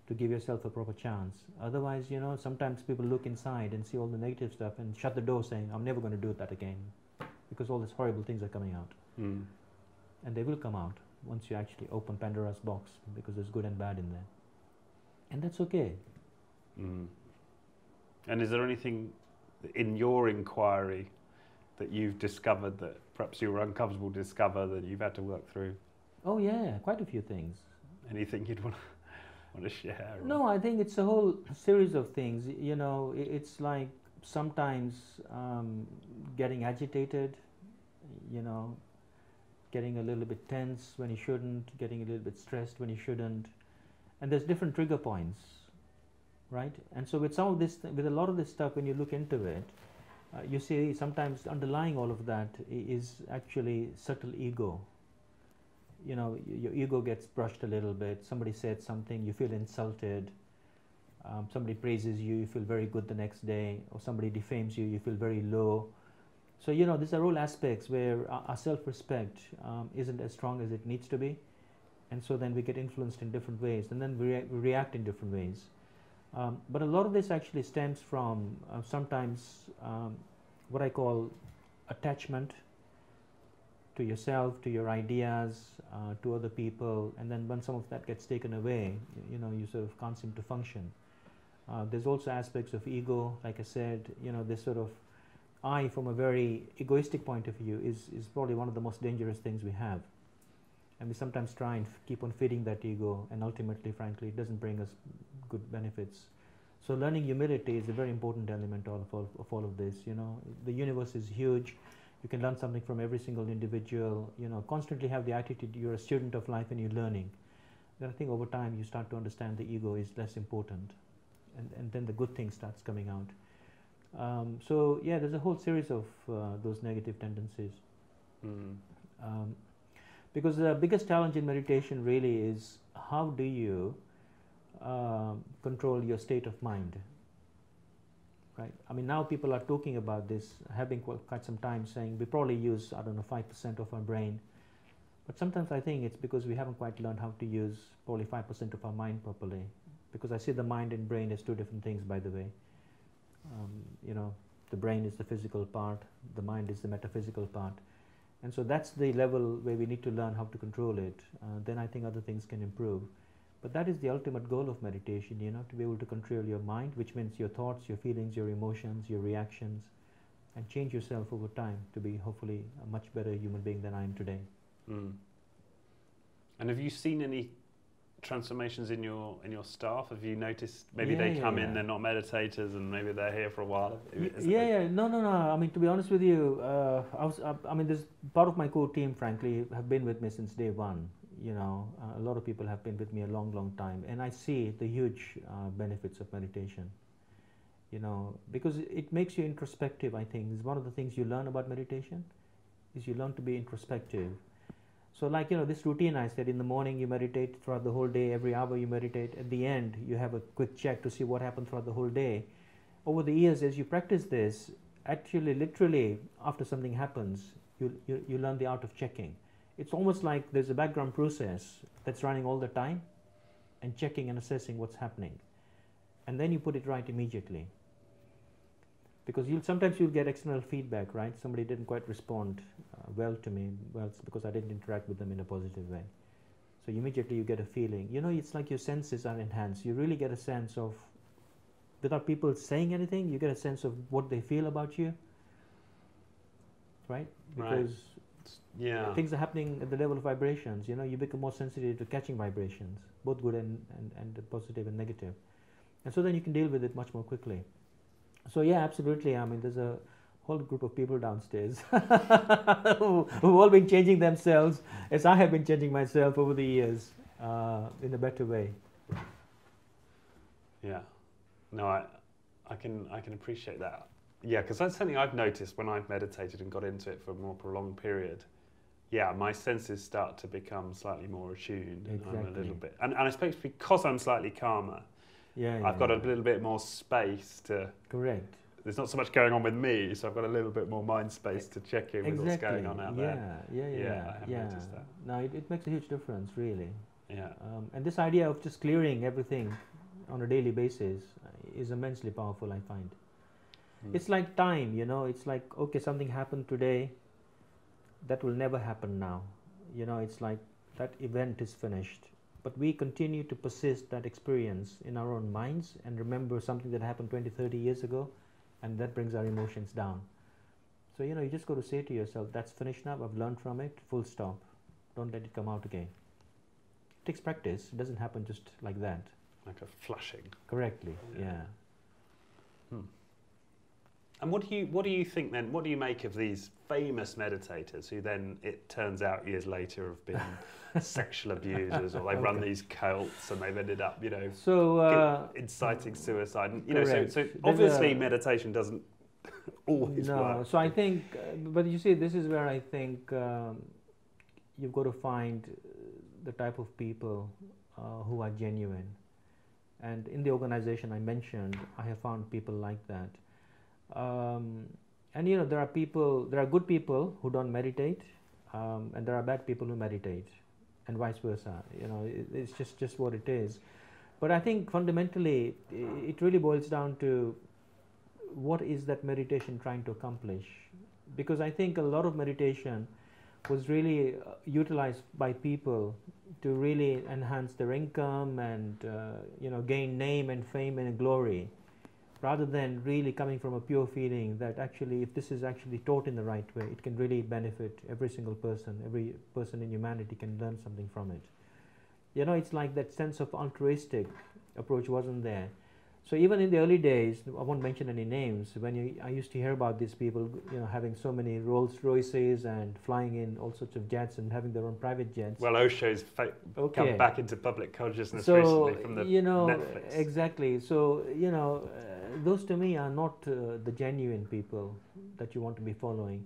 to give yourself a proper chance. Otherwise, you know, sometimes people look inside and see all the negative stuff and shut the door saying, I'm never going to do that again, because all these horrible things are coming out. And they will come out once you actually open Pandora's box, because there's good and bad in there. And that's okay. And is there anything in your inquiry that you've discovered that perhaps you were uncomfortable to discover that you've had to work through? Oh yeah, quite a few things. Anything you'd want to share? Or? No, I think it's a whole series of things. You know, it's like sometimes getting agitated, you know, getting a little bit tense when you shouldn't, getting a little bit stressed when you shouldn't. And there's different trigger points, right? And so with some of this, with a lot of this stuff, when you look into it, you see sometimes underlying all of that is actually subtle ego. You know, your ego gets brushed a little bit. Somebody said something, you feel insulted. Somebody praises you, you feel very good the next day. Or somebody defames you, you feel very low. So, you know, these are all aspects where our self-respect isn't as strong as it needs to be. And so then we get influenced in different ways, and then we react in different ways. But a lot of this actually stems from sometimes what I call attachment to yourself, to your ideas, to other people, and then when some of that gets taken away, you know, you sort of can't seem to function. There's also aspects of ego, like I said, you know, this sort of I, from a very egoistic point of view, is probably one of the most dangerous things we have. And we sometimes try and keep on feeding that ego, and ultimately, frankly, it doesn't bring us good benefits. So learning humility is a very important element of all of this. You know, the universe is huge. You can learn something from every single individual. You know, constantly have the attitude you're a student of life and you're learning. Then I think over time you start to understand the ego is less important, and then the good thing starts coming out. So yeah, there's a whole series of those negative tendencies. Because the biggest challenge in meditation really is, how do you control your state of mind? Right? I mean, now people are talking about this, have been quite some time, saying we probably use, I don't know, 5% of our brain. But sometimes I think it's because we haven't quite learned how to use probably 5% of our mind properly. Because I see the mind and brain as two different things, by the way. You know, the brain is the physical part, the mind is the metaphysical part. And so that's the level where we need to learn how to control it. Then I think other things can improve. But that is the ultimate goal of meditation, you know, to be able to control your mind, which means your thoughts, your feelings, your emotions, your reactions, and change yourself over time to be hopefully a much better human being than I am today. And have you seen any transformations in your staff? Have you noticed maybe they come in, they're not meditators, and maybe they're here for a while? No. I mean, to be honest with you, I mean, this part of my core team, frankly, have been with me since day one. You know, a lot of people have been with me a long time, and I see the huge benefits of meditation. You know, because it makes you introspective. I think is one of the things you learn about meditation, is you learn to be introspective. So like, you know, this routine I said, in the morning you meditate, throughout the whole day, every hour you meditate, at the end you have a quick check to see what happened throughout the whole day. Over the years, as you practice this, actually literally after something happens, you learn the art of checking. It's almost like there's a background process that's running all the time and checking and assessing what's happening. And then you put it right immediately. Because sometimes you'll get external feedback, right? Somebody didn't quite respond well to me. Well, it's because I didn't interact with them in a positive way. So immediately you get a feeling. You know, it's like your senses are enhanced. You really get a sense of, without people saying anything, you get a sense of what they feel about you, right? Because things are happening at the level of vibrations. You know, you become more sensitive to catching vibrations, both good and positive and negative. And so then you can deal with it much more quickly. So yeah, absolutely. I mean, there's a whole group of people downstairs who've all been changing themselves as I have been changing myself over the years in a better way. Yeah. No, I can appreciate that. Yeah, because that's something I've noticed when I've meditated and got into it for a more prolonged period. Yeah, my senses start to become slightly more attuned. Exactly. And I'm a little bit, and I suppose because I'm slightly calmer, I've got a little bit more space to... Correct. There's not so much going on with me, so I've got a little bit more mind space to check in with what's going on out there. Yeah, I have noticed that. No, it makes a huge difference, really. Yeah. And this idea of just clearing everything on a daily basis is immensely powerful, I find. It's like time, you know, it's like, okay, something happened today, that will never happen now. You know, it's like that event is finished. But we continue to persist that experience in our own minds and remember something that happened 20, 30 years ago, and that brings our emotions down. So, you know, you just got to say to yourself, that's finished now, I've learned from it, full stop. Don't let it come out again. It takes practice, it doesn't happen just like that. Like a flushing. Correctly, yeah. And what do you think then, what do you make of these famous meditators who then, it turns out years later, have been sexual abusers, or they run these cults and they've ended up, you know, inciting suicide. And, you know, so obviously meditation doesn't always work. So I think, but you see, this is where I think you've got to find the type of people who are genuine. And in the organization I mentioned, I have found people like that. And you know, there are good people who don't meditate, and there are bad people who meditate, and vice versa. You know, it's just what it is. But I think fundamentally, it really boils down to what is that meditation trying to accomplish? Because I think a lot of meditation was really utilized by people to really enhance their income and you know, gain name and fame and glory, rather than really coming from a pure feeling that actually, if this is actually taught in the right way, it can really benefit every single person. Every person in humanity can learn something from it. You know, it's like that sense of altruistic approach wasn't there. So even in the early days, I won't mention any names, when I used to hear about these people, you know, having so many Rolls Royces and flying in all sorts of jets and having their own private jets. Well, Osho's come back into public consciousness recently from the Netflix. Exactly. So, you know, those to me are not the genuine people that you want to be following.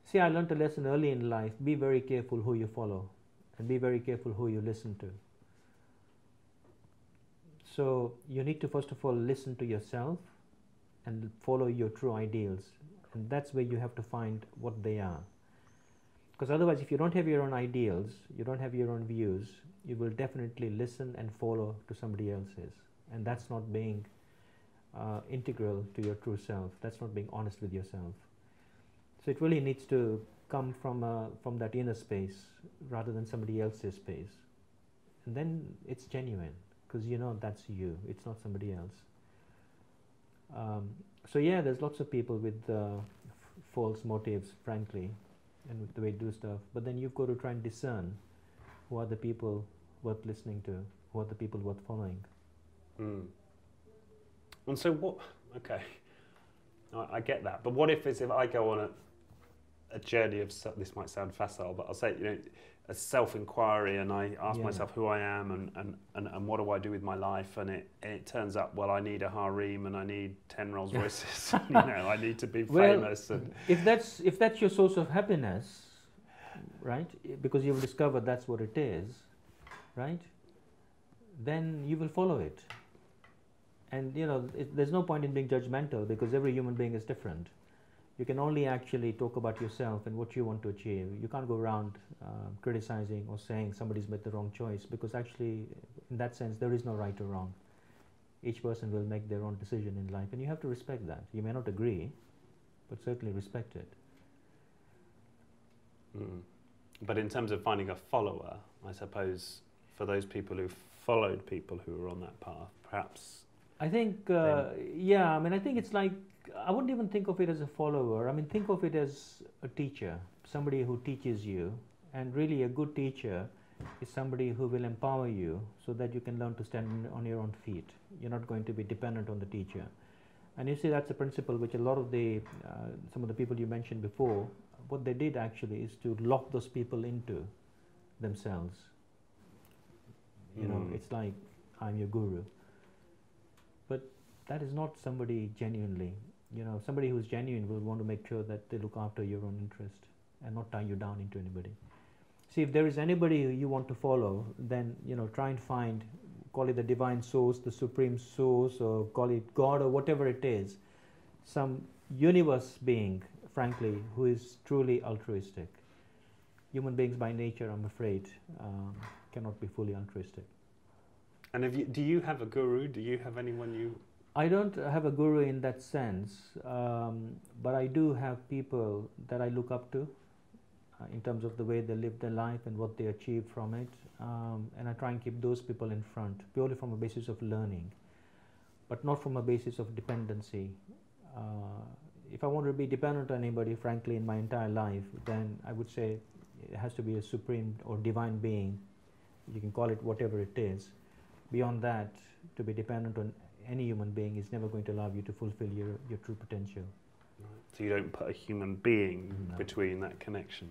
See, I learned a lesson early in life. Be very careful who you follow, and be very careful who you listen to. So you need to first of all listen to yourself and follow your true ideals, and that's where you have to find what they are. Because otherwise, if you don't have your own ideals, you don't have your own views, you will definitely listen and follow to somebody else's, and that's not being integral to your true self. That's not being honest with yourself. So it really needs to come from that inner space rather than somebody else's space, and then it's genuine. Because you know that's you, it's not somebody else. So yeah, there's lots of people with false motives, frankly, and with the way they do stuff. But then you've got to try and discern who are the people worth listening to, who are the people worth following. Mm. And so what, okay, I get that, but what if I go on a journey of, this might sound facile, but I'll say, a self-inquiry, and I ask myself who I am and what do I do with my life, and it turns up, well, I need a harem and I need 10 Rolls Royces, I need to be famous. And if that's your source of happiness, right, because you've discovered that's what it is, right, then you will follow it. And there's no point in being judgmental, because every human being is different. You can only actually talk about yourself and what you want to achieve. You can't go around criticizing or saying somebody's made the wrong choice, because actually, in that sense, there is no right or wrong. Each person will make their own decision in life, and you have to respect that. You may not agree, but certainly respect it. Mm. But in terms of finding a follower, I suppose for those people who followed people who were on that path, perhaps... I think, I think it's like, I wouldn't even think of it as a follower. I mean, think of it as a teacher, somebody who teaches you. And really a good teacher is somebody who will empower you so that you can learn to stand on your own feet. You're not going to be dependent on the teacher. And you see, that's a principle which a lot of some of the people you mentioned before, what they did actually is to lock those people into themselves. It's like, I'm your guru. But that is not somebody genuinely. Somebody who's genuine will want to make sure that they look after your own interest and not tie you down into anybody. See, if there is anybody who you want to follow, then, try and find, call it the divine source, the supreme source, or call it God, or whatever it is, some universe being, frankly, who is truly altruistic. Human beings by nature, I'm afraid, cannot be fully altruistic. And do you have a guru? Do you have anyone you... I don't have a guru in that sense, but I do have people that I look up to in terms of the way they live their life and what they achieve from it. And I try and keep those people in front, purely from a basis of learning, but not from a basis of dependency. If I want to be dependent on anybody, frankly, in my entire life, then I would say it has to be a supreme or divine being. You can call it whatever it is. Beyond that, to be dependent on any human being is never going to allow you to fulfill your true potential. Right. So you don't put a human being between that connection.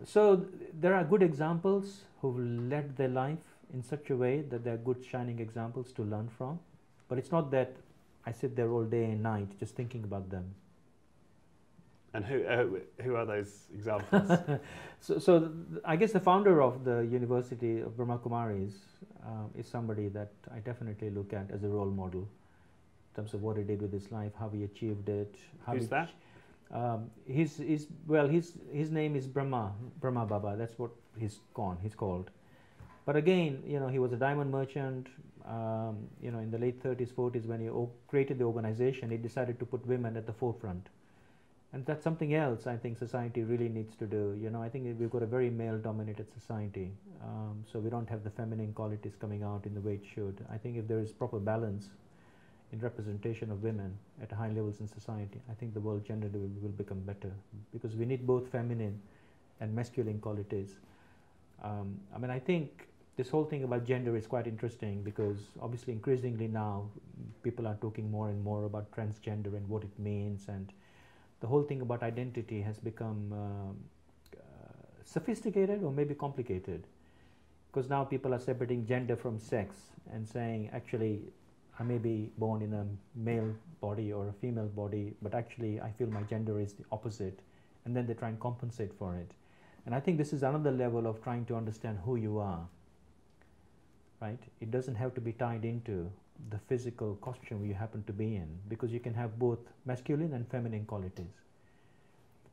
So there are good examples who've led their life in such a way that they're good shining examples to learn from. But it's not that I sit there all day and night just thinking about them. And who are those examples? So I guess the founder of the University of Brahma Kumaris is somebody that I definitely look at as a role model in terms of what he did with his life, how he achieved it. Who's that? His name is Brahma Baba. That's what he's called. But again, he was a diamond merchant. In the late 30s, 40s, when he created the organization, he decided to put women at the forefront. And that's something else I think society really needs to do. I think we've got a very male-dominated society, so we don't have the feminine qualities coming out in the way it should. I think if there is proper balance in representation of women at high levels in society, I think the world generally will become better, because we need both feminine and masculine qualities. I think this whole thing about gender is quite interesting, because obviously increasingly now people are talking more and more about transgender and what it means, and the whole thing about identity has become sophisticated or maybe complicated, because now people are separating gender from sex and saying, actually, I may be born in a male body or a female body, but actually I feel my gender is the opposite, and then they try and compensate for it. And I think this is another level of trying to understand who you are, right? It doesn't have to be tied into the physical costume you happen to be in, because you can have both masculine and feminine qualities.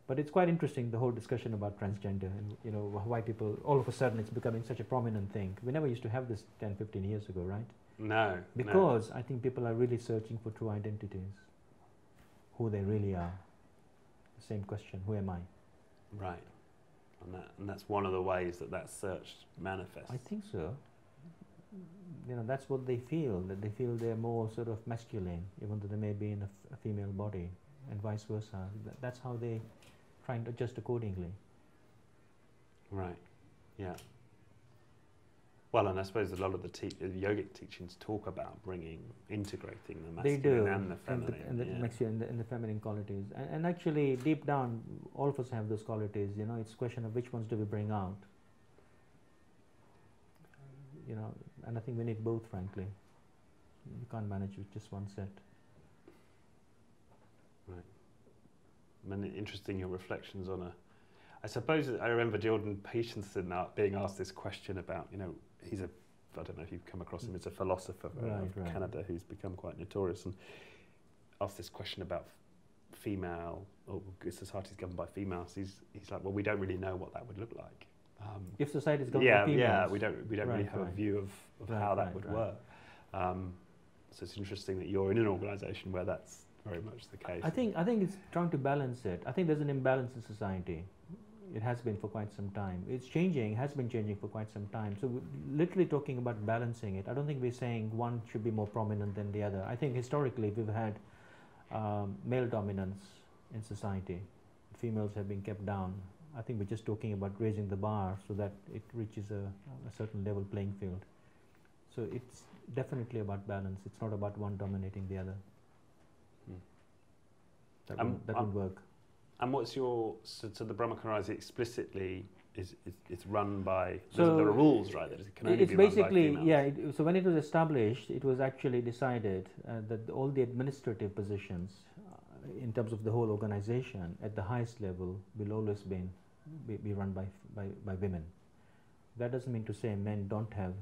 But it's quite interesting, the whole discussion about transgender, and why people, all of a sudden it's becoming such a prominent thing. We never used to have this 10, 15 years ago, right? No. Because I think people are really searching for true identities, who they really are. The same question, who am I? Right. And that's one of the ways that search manifests. I think so. That's what they feel, that they feel they're more sort of masculine, even though they may be in a female body, and vice versa. That's how they try and adjust accordingly. Right, yeah. Well, and I suppose a lot of the yogic teachings talk about integrating the They masculine do, and the feminine. and the feminine qualities. And actually, deep down, all of us have those qualities. You know, it's a question of which ones do we bring out. You know, and I think we need both, frankly. You can't manage with just one set. Right. I mean, interesting your reflections on I suppose I remember Jordan Peterson being asked this question about, you know, I don't know if you've come across him, he's a philosopher of Canada who's become quite notorious, and asked this question about female, or society's governed by females. He's like, well, we don't really know what that would look like. If society is governed by females? Yeah, we don't really have a view of how that would work. So it's interesting that you're in an organisation where that's very much the case. I think it's trying to balance it. I think there's an imbalance in society. It has been for quite some time. It's changing, has been changing for quite some time. So we're literally talking about balancing it. I don't think we're saying one should be more prominent than the other. I think historically we've had male dominance in society. Females have been kept down. I think we're just talking about raising the bar so that it reaches a certain level playing field. So it's definitely about balance. It's not about one dominating the other. That would work. And what's your, so the Brahmakumaris explicitly it's run by, there are rules, right? That it can only be run by females. So when it was established, it was actually decided that all the administrative positions in terms of the whole organization at the highest level will always be run by women. That doesn't mean to say men don't have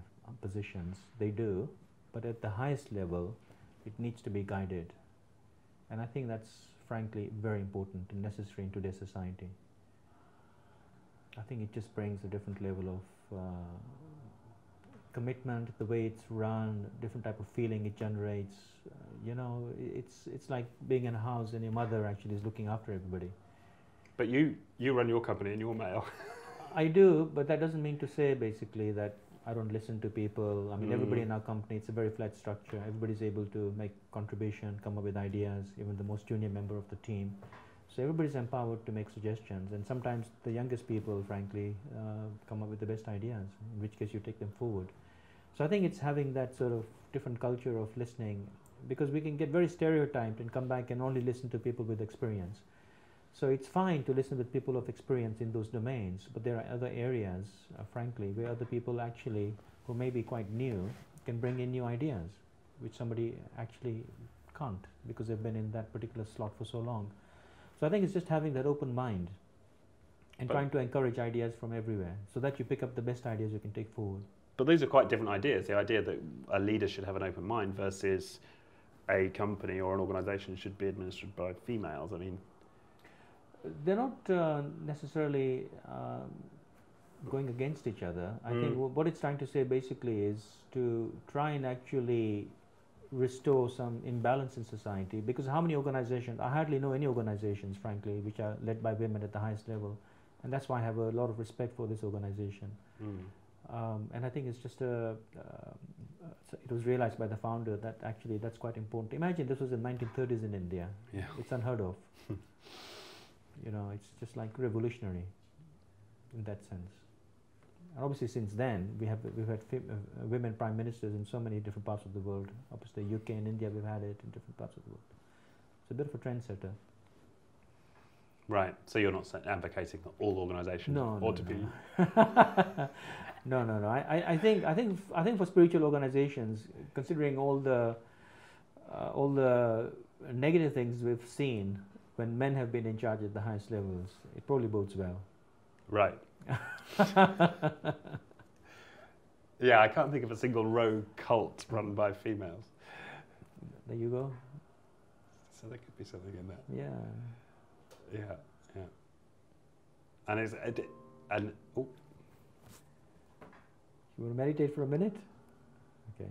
positions. They do, but at the highest level, it needs to be guided. And I think that's frankly very important and necessary in today's society. I think it just brings a different level of commitment, the way it's run, different type of feeling it generates. You know, it's like being in a house and your mother actually is looking after everybody. But you run your company and you're male. I do, but that doesn't mean to say basically that I don't listen to people. I mean, everybody in our company, it's a very flat structure. Everybody's able to make contribution, come up with ideas, even the most junior member of the team. So everybody's empowered to make suggestions, and sometimes the youngest people, frankly, come up with the best ideas, in which case you take them forward. So I think it's having that sort of different culture of listening, because we can get very stereotyped and come back and only listen to people with experience. So it's fine to listen with people of experience in those domains, but there are other areas, frankly, where other people actually, who may be quite new, can bring in new ideas, which somebody actually can't, because they've been in that particular slot for so long. So I think it's just having that open mind and trying to encourage ideas from everywhere, so that you pick up the best ideas you can take forward. But these are quite different ideas. The idea that a leader should have an open mind versus a company or an organisation should be administered by females. I mean, they're not necessarily going against each other. I think what it's trying to say basically is to try and actually restore some imbalance in society, because how many organizations, I hardly know any organizations, frankly, which are led by women at the highest level, and that's why I have a lot of respect for this organization. And I think it's just it was realized by the founder that actually that's quite important. Imagine this was in 1930s in India. Yeah. It's unheard of. You know, it's just like revolutionary in that sense. And obviously since then, we've had women prime ministers in so many different parts of the world. Obviously UK and India, we've had it in different parts of the world. It's a bit of a trendsetter. Right, so you're not advocating that all organisations ought to be... No. I think for spiritual organizations, considering all the negative things we've seen when men have been in charge at the highest levels, it probably bodes well. Right. Yeah, I can't think of a single rogue cult run by females. There you go. So there could be something in that. Yeah. Yeah. And oh. You want to meditate for a minute? Okay.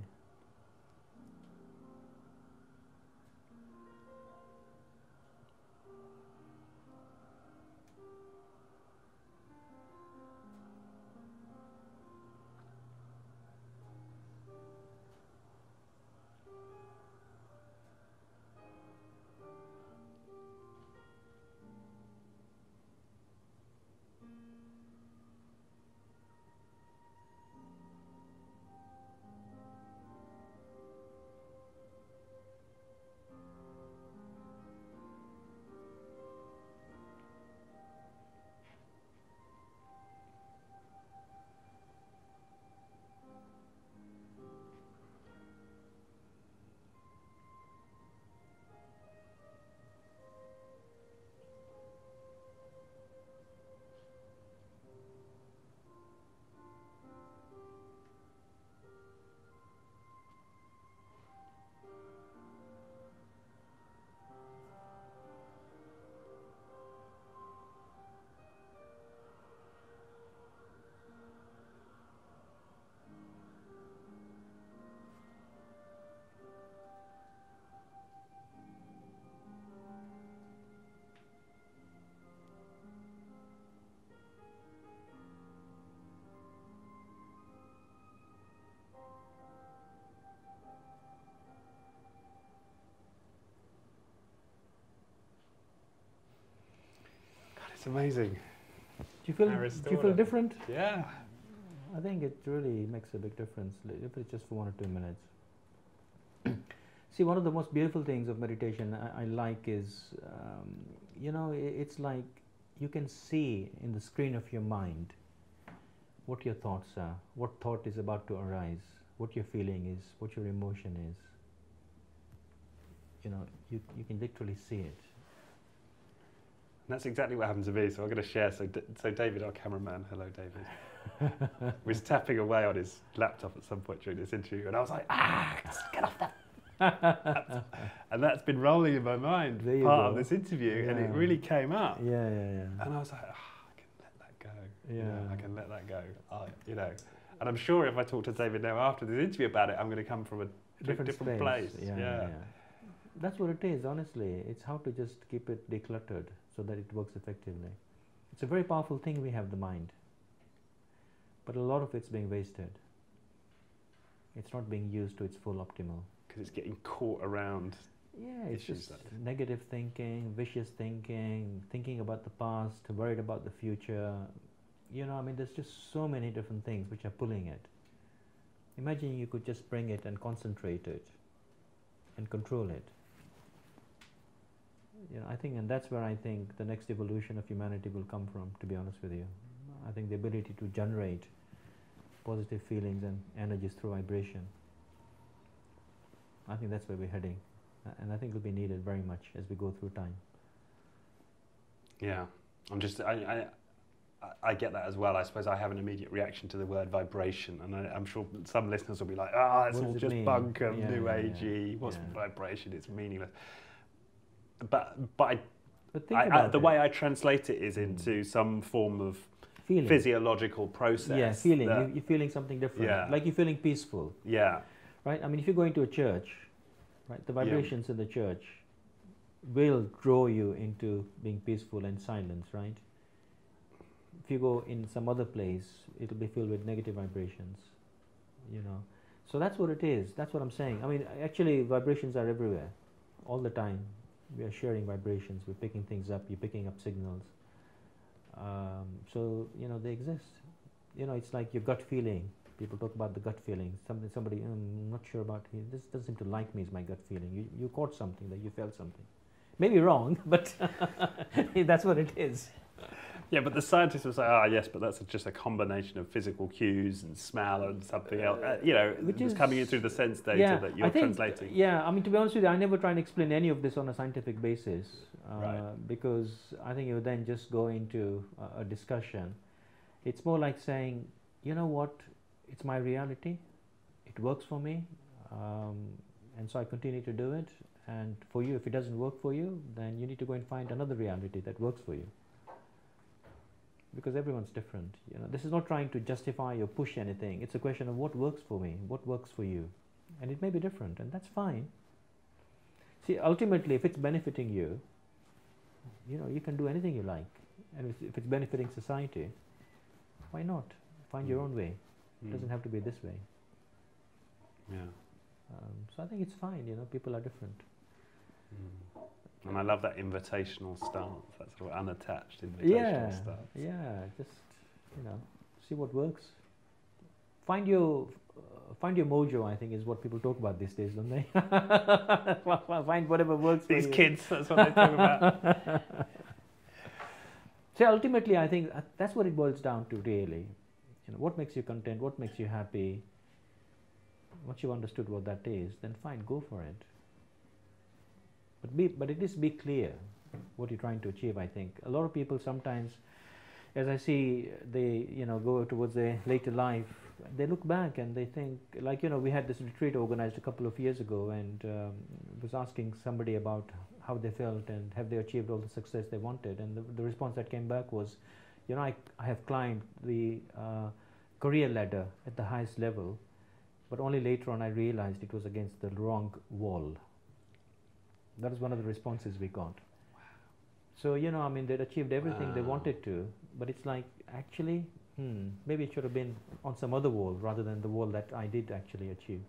It's amazing. Do you feel different? Yeah. I think it really makes a big difference, if it's just for 1 or 2 minutes. See, one of the most beautiful things of meditation I like is, you know, it's like you can see in the screen of your mind what your thoughts are, what thought is about to arise, what your feeling is, what your emotion is. You know, you can literally see it. And that's exactly what happened to me. So I'm going to share. So David, our cameraman, hello David, was tapping away on his laptop at some point during this interview, and I was like, get off that. And that's been rolling in my mind part of this interview, and it really came up. Yeah. And I was like, I can let that go. Yeah, I can let that go. You know, and I'm sure if I talk to David now after this interview about it, I'm going to come from a different place. Yeah. That's what it is, honestly. It's how to just keep it decluttered so that it works effectively. It's a very powerful thing, we have the mind. But a lot of it's being wasted. It's not being used to its full optimal. Because it's getting caught around. Yeah, it's just negative thinking, vicious thinking, thinking about the past, worried about the future. You know, I mean, there's just so many different things which are pulling it. Imagine you could just bring it and concentrate it and control it. You know, I think, and that's where I think the next evolution of humanity will come from, to be honest with you. I think the ability to generate positive feelings and energies through vibration. I think that's where we're heading. And I think it'll be needed very much as we go through time. Yeah, I get that as well. I suppose I have an immediate reaction to the word vibration, and I'm sure some listeners will be like, it's all just bunkum, new agey, what's vibration, it's meaningless. But the way I translate it is into some form of feeling. Physiological process. Yeah, feeling. You're feeling something different. Yeah. Like you're feeling peaceful. Yeah. Right? I mean, if you go into a church, right, the vibrations in the church will draw you into being peaceful and silence, right? If you go in some other place, it'll be filled with negative vibrations, you know. So that's what it is. That's what I'm saying. I mean, actually, vibrations are everywhere, all the time. We are sharing vibrations. We're picking things up. You're picking up signals. So, you know, they exist. You know, it's like your gut feeling. People talk about the gut feeling. Somebody, I'm not sure about, this doesn't seem to like me, is my gut feeling. You caught something, that you felt something. Maybe wrong, but that's what it is. Yeah, but the scientists will say, yes, but that's just a combination of physical cues and smell and something else, you know, which is coming in through the sense data that you're translating. Yeah, I mean, to be honest with you, I never try and explain any of this on a scientific basis, because I think you would then just go into a discussion. It's more like saying, you know what, it's my reality, it works for me, and so I continue to do it, and for you, if it doesn't work for you, then you need to go and find another reality that works for you. Because everyone's different. You know, this is not trying to justify or push anything. It's a question of what works for me, what works for you. And it may be different, and that's fine. See, ultimately, if it's benefiting you, you know, you can do anything you like. And if it's benefiting society, why not? Find your own way. It doesn't have to be this way. Yeah. So I think it's fine, you know, people are different. And I love that invitational stance, that sort of unattached invitational stance. Yeah, just, you know, see what works. Find your mojo, I think, is what people talk about these days, don't they? Find whatever works for you. These kids, that's what they talk about. So ultimately, I think that's what it boils down to, really. You know, what makes you content, what makes you happy. Once you've understood what that is, then fine, go for it. But at least be clear what you're trying to achieve, I think. A lot of people sometimes, as I see, they, you know, go towards their later life, they look back and they think, like, you know, we had this retreat organized a couple of years ago, and was asking somebody about how they felt and have they achieved all the success they wanted. And the response that came back was, you know, I have climbed the career ladder at the highest level, but only later on I realized it was against the wrong wall. That is one of the responses we got. Wow. So, you know, I mean, they'd achieved everything they wanted to, but it's like, actually, maybe it should have been on some other wall rather than the wall that I did actually achieve.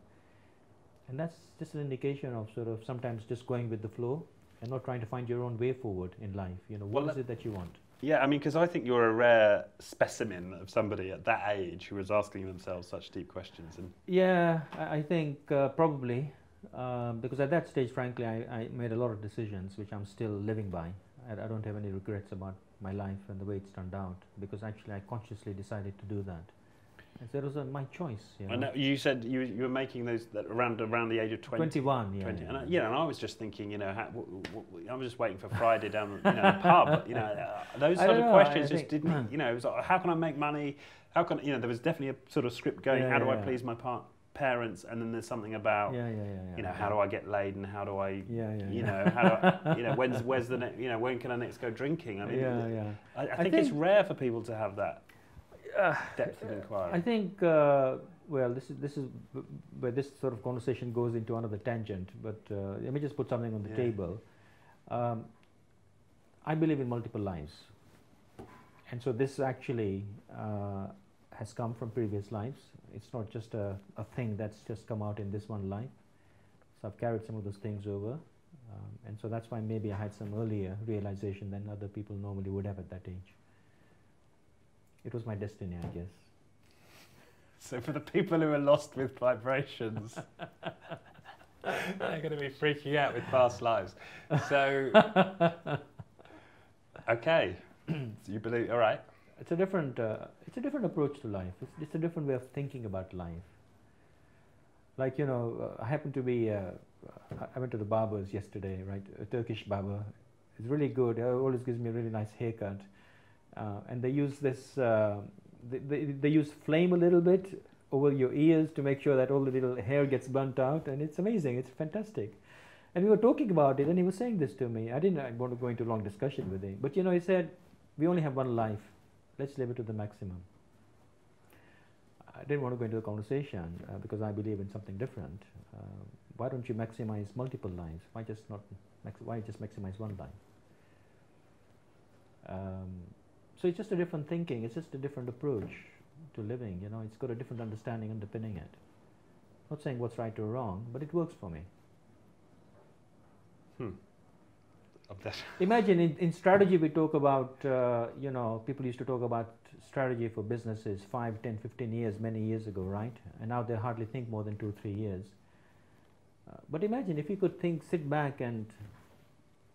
And that's just an indication of sort of sometimes just going with the flow and not trying to find your own way forward in life. You know, what is it that you want? Yeah, I mean, because I think you're a rare specimen of somebody at that age who was asking themselves such deep questions. And Yeah, I think probably because at that stage, frankly, I made a lot of decisions which I'm still living by. I don't have any regrets about my life and the way it's turned out because actually I consciously decided to do that. And so it was my choice. You know? I know you said you were making those around the age of 20. 21, yeah. 20. And, and I was just thinking, you know, I was just waiting for Friday down the pub. You know, those sort of questions just didn't. You know, it was like, how can I make money? How can there was definitely a sort of script going. How do I please my parents? And then there's something about you know, how do I get laid and how do I you know, how do I, you know, where's the next, you know, when can I next go drinking? I mean, I think it's rare for people to have that depth of inquiry. I think well, this is where this sort of conversation goes into another tangent. But let me just put something on the table. I believe in multiple lives, and so this actually has come from previous lives. It's not just a thing that's just come out in this one life. So I've carried some of those things over, and so that's why maybe I had some earlier realization than other people normally would have at that age. It was my destiny, I guess. So for the people who are lost with vibrations, they're going to be freaking out with past lives. So, okay, so you believe, all right. It's a different approach to life. It's a different way of thinking about life. Like, you know, I happened to be, I went to the barber's yesterday, right? A Turkish barber. It's really good. He always gives me a really nice haircut. And they use this, they use flame a little bit over your ears to make sure that all the little hair gets burnt out, and it's amazing, it's fantastic. And we were talking about it, and he was saying this to me. I didn't want to go into a long discussion with him, but you know, he said, we only have one life, let's live it to the maximum. I didn't want to go into the conversation because I believe in something different. Why don't you maximize multiple lives? Why just maximize one life? So it's just a different thinking, it's just a different approach to living, you know, it's got a different understanding underpinning it. Not saying what's right or wrong, but it works for me. Imagine in strategy we talk about, you know, people used to talk about strategy for businesses 5, 10, 15 years, many years ago, right? And now they hardly think more than 2 or 3 years. But imagine if you could sit back and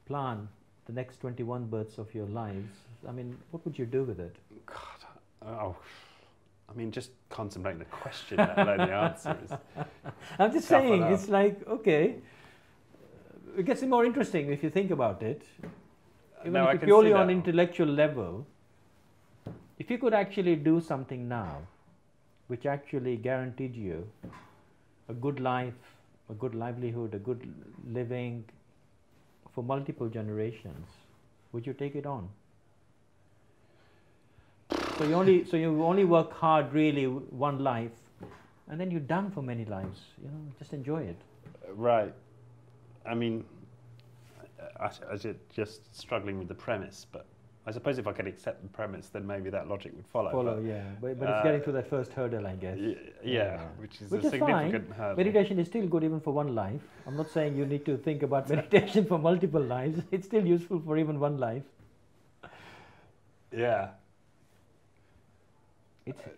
plan the next 21 births of your lives. I mean, what would you do with it? God, I mean, just contemplating the question, let alone the answers. I'm just saying, it's like, okay, it gets more interesting if you think about it. Even if purely on intellectual level, if you could actually do something now, which actually guaranteed you a good life, a good livelihood, a good living for multiple generations, would you take it on? So you only work hard really one life, and then you're done for many lives. You know, just enjoy it. Right. I mean, I just struggling with the premise, but I suppose if I could accept the premise, then maybe that logic would follow. But it's getting to that first hurdle, I guess. Yeah, which is a significant hurdle. Meditation is still good even for one life. I'm not saying you need to think about meditation for multiple lives. It's still useful for even one life. Yeah.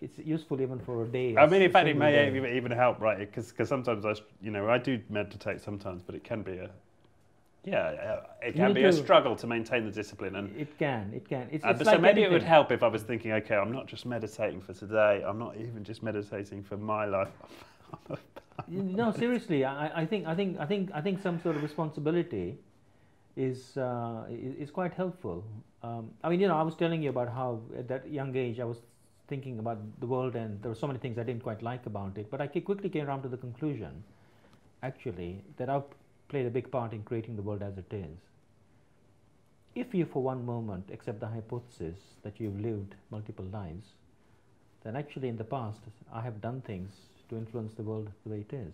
It's useful even for a day. I mean, in fact, it may even help, right? Because sometimes I do meditate sometimes, but it can be a struggle to maintain the discipline. And it can. It's so like maybe it would help if I was thinking, okay, I'm not just meditating for today. I'm not even just meditating for my life. No, seriously, I think some sort of responsibility is quite helpful. I mean, you know, I was telling you about how at that young age I was thinking about the world, and there were so many things I didn't quite like about it. But I quickly came around to the conclusion, actually, that I've played a big part in creating the world as it is. If you for one moment accept the hypothesis that you've lived multiple lives, then actually in the past I have done things to influence the world the way it is.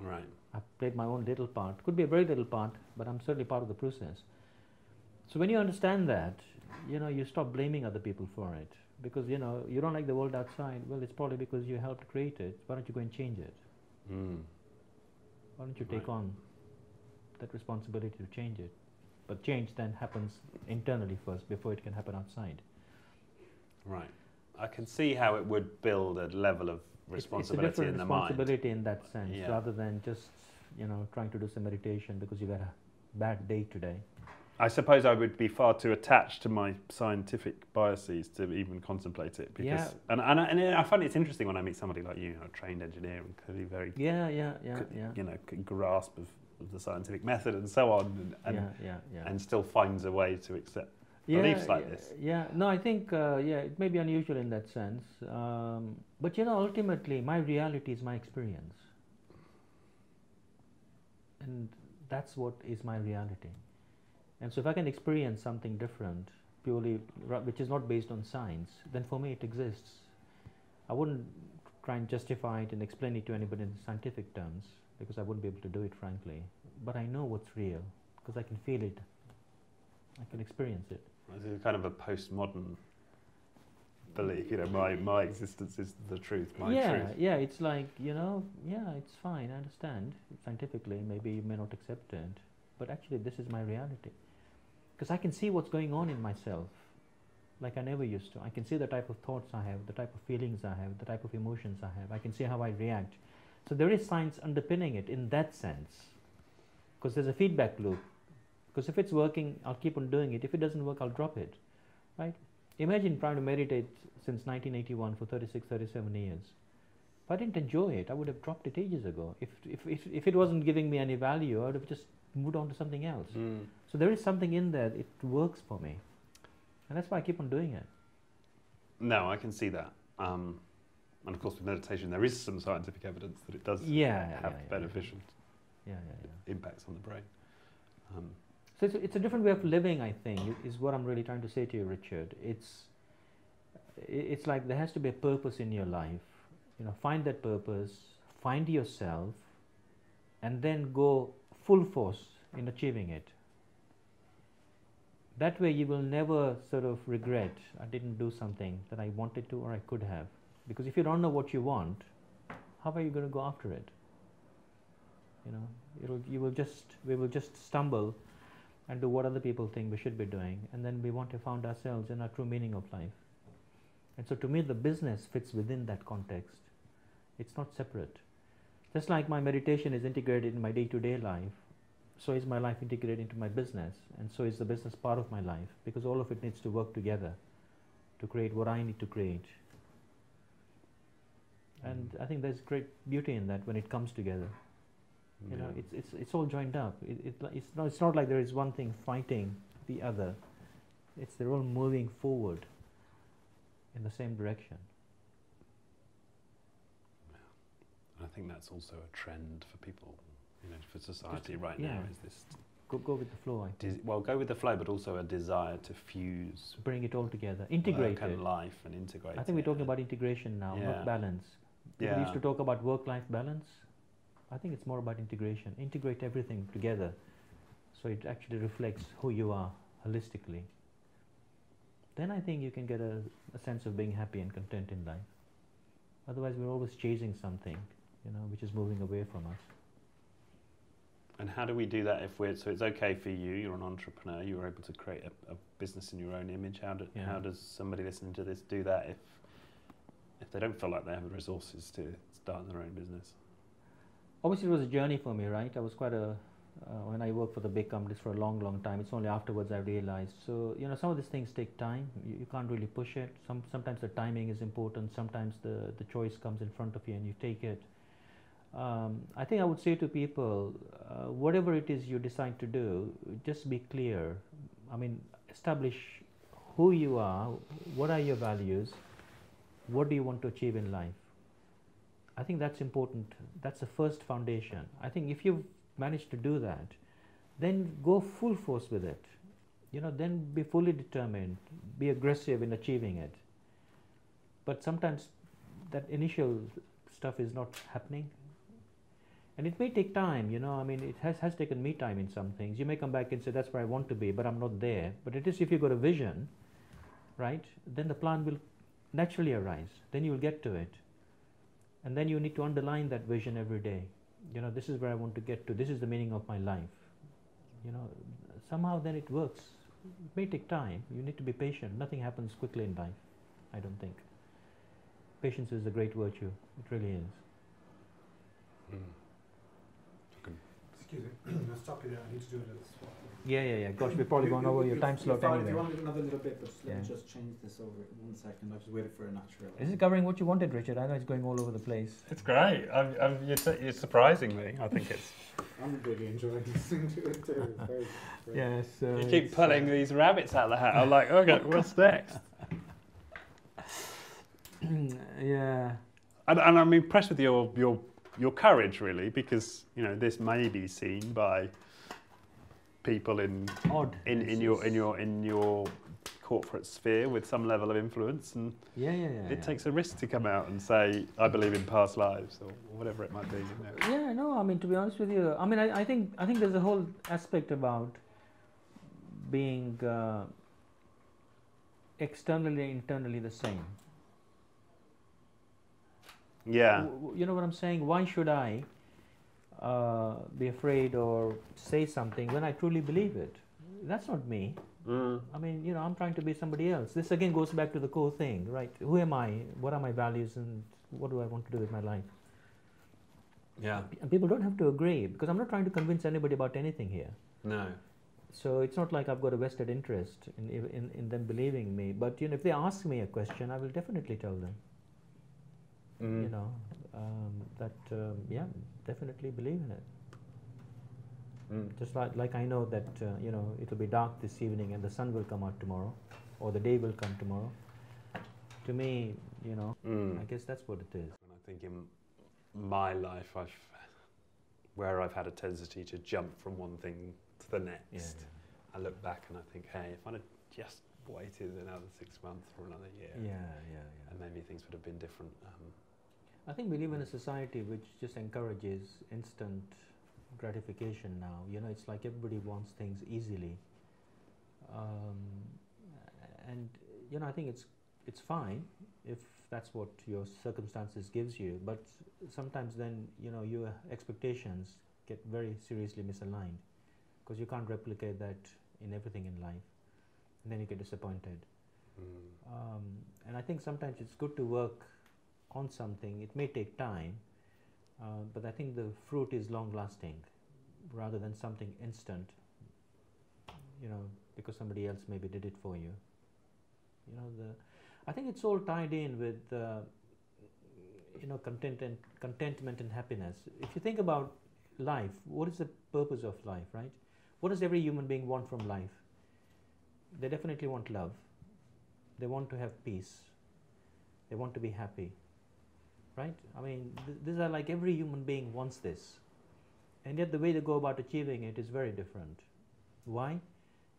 Right. I've played my own little part. Could be a very little part, but I'm certainly part of the process. So when you understand that, you know, you stop blaming other people for it. Because, you know, you don't like the world outside. Well, it's probably because you helped create it. Why don't you go and change it? Why don't you take on that responsibility to change it? But change then happens internally first before it can happen outside. Right. I can see how it would build a level of responsibility in the mind. It's a different responsibility in that sense, Yeah. rather than just, trying to do some meditation because you've had a bad day today. I suppose I would be far too attached to my scientific biases to even contemplate it. Because, Yeah. And I find it's interesting when I meet somebody like you, a trained engineer, and clearly very grasp of the scientific method and so on, and still finds a way to accept beliefs like this. Yeah, no, I think, it may be unusual in that sense. But, ultimately, my reality is my experience. And that's what is my reality. And so if I can experience something different, purely, which is not based on science, then for me it exists. I wouldn't try and justify it and explain it to anybody in scientific terms, because I wouldn't be able to do it, frankly. But I know what's real, because I can feel it. I can experience it. This is kind of a postmodern belief, my existence is the truth, my truth. Yeah, it's like, it's fine, I understand. Scientifically, maybe you may not accept it, but actually this is my reality. Because I can see what's going on in myself, like I never used to. I can see the type of thoughts I have, the type of feelings I have, the type of emotions I have. I can see how I react. So there is science underpinning it in that sense, because there's a feedback loop. Because if it's working, I'll keep on doing it. If it doesn't work, I'll drop it, right? Imagine trying to meditate since 1981 for 36, 37 years. If I didn't enjoy it, I would have dropped it ages ago. If it wasn't giving me any value, I would have just moved on to something else. So there is something in there, it works for me. And that's why I keep on doing it. No, I can see that. And of course with meditation there is some scientific evidence that it does have beneficial impacts on the brain. So it's a different way of living, I think, is what I'm really trying to say to you, Richard. It's like there has to be a purpose in your life. Find that purpose, find yourself, and then go full force in achieving it. That way you will never sort of regret, I didn't do something that I wanted to or I could have. Because if you don't know what you want, how are you going to go after it? We will just stumble and do what other people think we should be doing, and then we want to find ourselves in our true meaning of life. And so to me the business fits within that context. It's not separate. Just like my meditation is integrated in my day-to-day life, so is my life integrated into my business, and so is the business part of my life, because all of it needs to work together to create what I need to create. And I think there's great beauty in that when it comes together. It's all joined up. It's not like there is one thing fighting the other. They're all moving forward in the same direction. I think that's also a trend for people, for society right now. Is this go with the flow? Go with the flow, but also a desire to fuse, bring it all together, integrate work it. and life, and integrate. I think we're talking about integration now, not balance. People used to talk about work-life balance. I think it's more about integration. Integrate everything together, so it actually reflects who you are holistically. Then I think you can get a sense of being happy and content in life. Otherwise, we're always chasing something, which is moving away from us. And how do we do that so it's okay for you, you're an entrepreneur, you were able to create a business in your own image. How does somebody listening to this do that if they don't feel like they have the resources to start their own business? Obviously, it was a journey for me, right? I was quite when I worked for the big companies for a long, long time, it's only afterwards I realized. So, some of these things take time. You can't really push it. Sometimes the timing is important. Sometimes the choice comes in front of you and you take it. I think I would say to people, whatever it is you decide to do, just be clear. Establish who you are, what are your values, what do you want to achieve in life. I think that's important. That's the first foundation. I think if you've managed to do that, then go full force with it. Then be fully determined, be aggressive in achieving it. But sometimes that initial stuff is not happening. And it may take time, it has taken me time in some things. You may come back and say, that's where I want to be, but I'm not there. But it is if you've got a vision, right, then the plan will naturally arise. Then you'll get to it. And then you need to underline that vision every day. This is where I want to get to. This is the meaning of my life. somehow then it works. It may take time. You need to be patient. Nothing happens quickly in life, I don't think. Patience is a great virtue. It really is. Excuse me, I'll stop you there. I need to do a little swap. Yeah. Gosh, we've probably gone over your time slot If anyway. you want to do another little bit, but let me Yeah. just change this over 1 second. I just waited for a natural. Is it covering what you wanted, Richard? I know it's going all over the place. It's great. You're surprising me. I think it's. I'm really enjoying listening to it too. Very, very Yes. You keep pulling these rabbits out of the hat. I'm like, okay, what's next? Yeah. And I'm impressed with your courage, really, because this may be seen by people in your corporate sphere with some level of influence, and it takes a risk to come out and say, I believe in past lives, or whatever it might be. Yeah, no, I mean, to be honest with you, I mean, I think there's a whole aspect about being externally and internally the same. Yeah. You know what I'm saying? Why should I be afraid or say something when I truly believe it? That's not me. I mean, I'm trying to be somebody else. This again goes back to the core thing, right? Who am I? What are my values? And what do I want to do with my life? Yeah. And people don't have to agree, because I'm not trying to convince anybody about anything here. No. So it's not like I've got a vested interest in them believing me. But if they ask me a question, I will definitely tell them. Definitely believe in it. Just like I know that it'll be dark this evening and the sun will come out tomorrow, or the day will come tomorrow. To me, I guess that's what it is. I think in my life, where I've had a tendency to jump from one thing to the next, I look back and I think, hey, if I'd have just waited another 6 months or another year, and maybe things would have been different. I think we live in a society which just encourages instant gratification now. It's like everybody wants things easily, and I think it's fine if that's what your circumstances gives you. But sometimes then your expectations get very seriously misaligned, because you can't replicate that in everything in life, and then you get disappointed. And I think sometimes it's good to work on something. It may take time, but I think the fruit is long lasting rather than something instant, because somebody else maybe did it for you. I think it's all tied in with contentment and happiness. If you think about life, what is the purpose of life, right? What does every human being want from life? They definitely want love. They want to have peace. They want to be happy. Right? I mean, these are like every human being wants this. And yet the way they go about achieving it is very different. Why?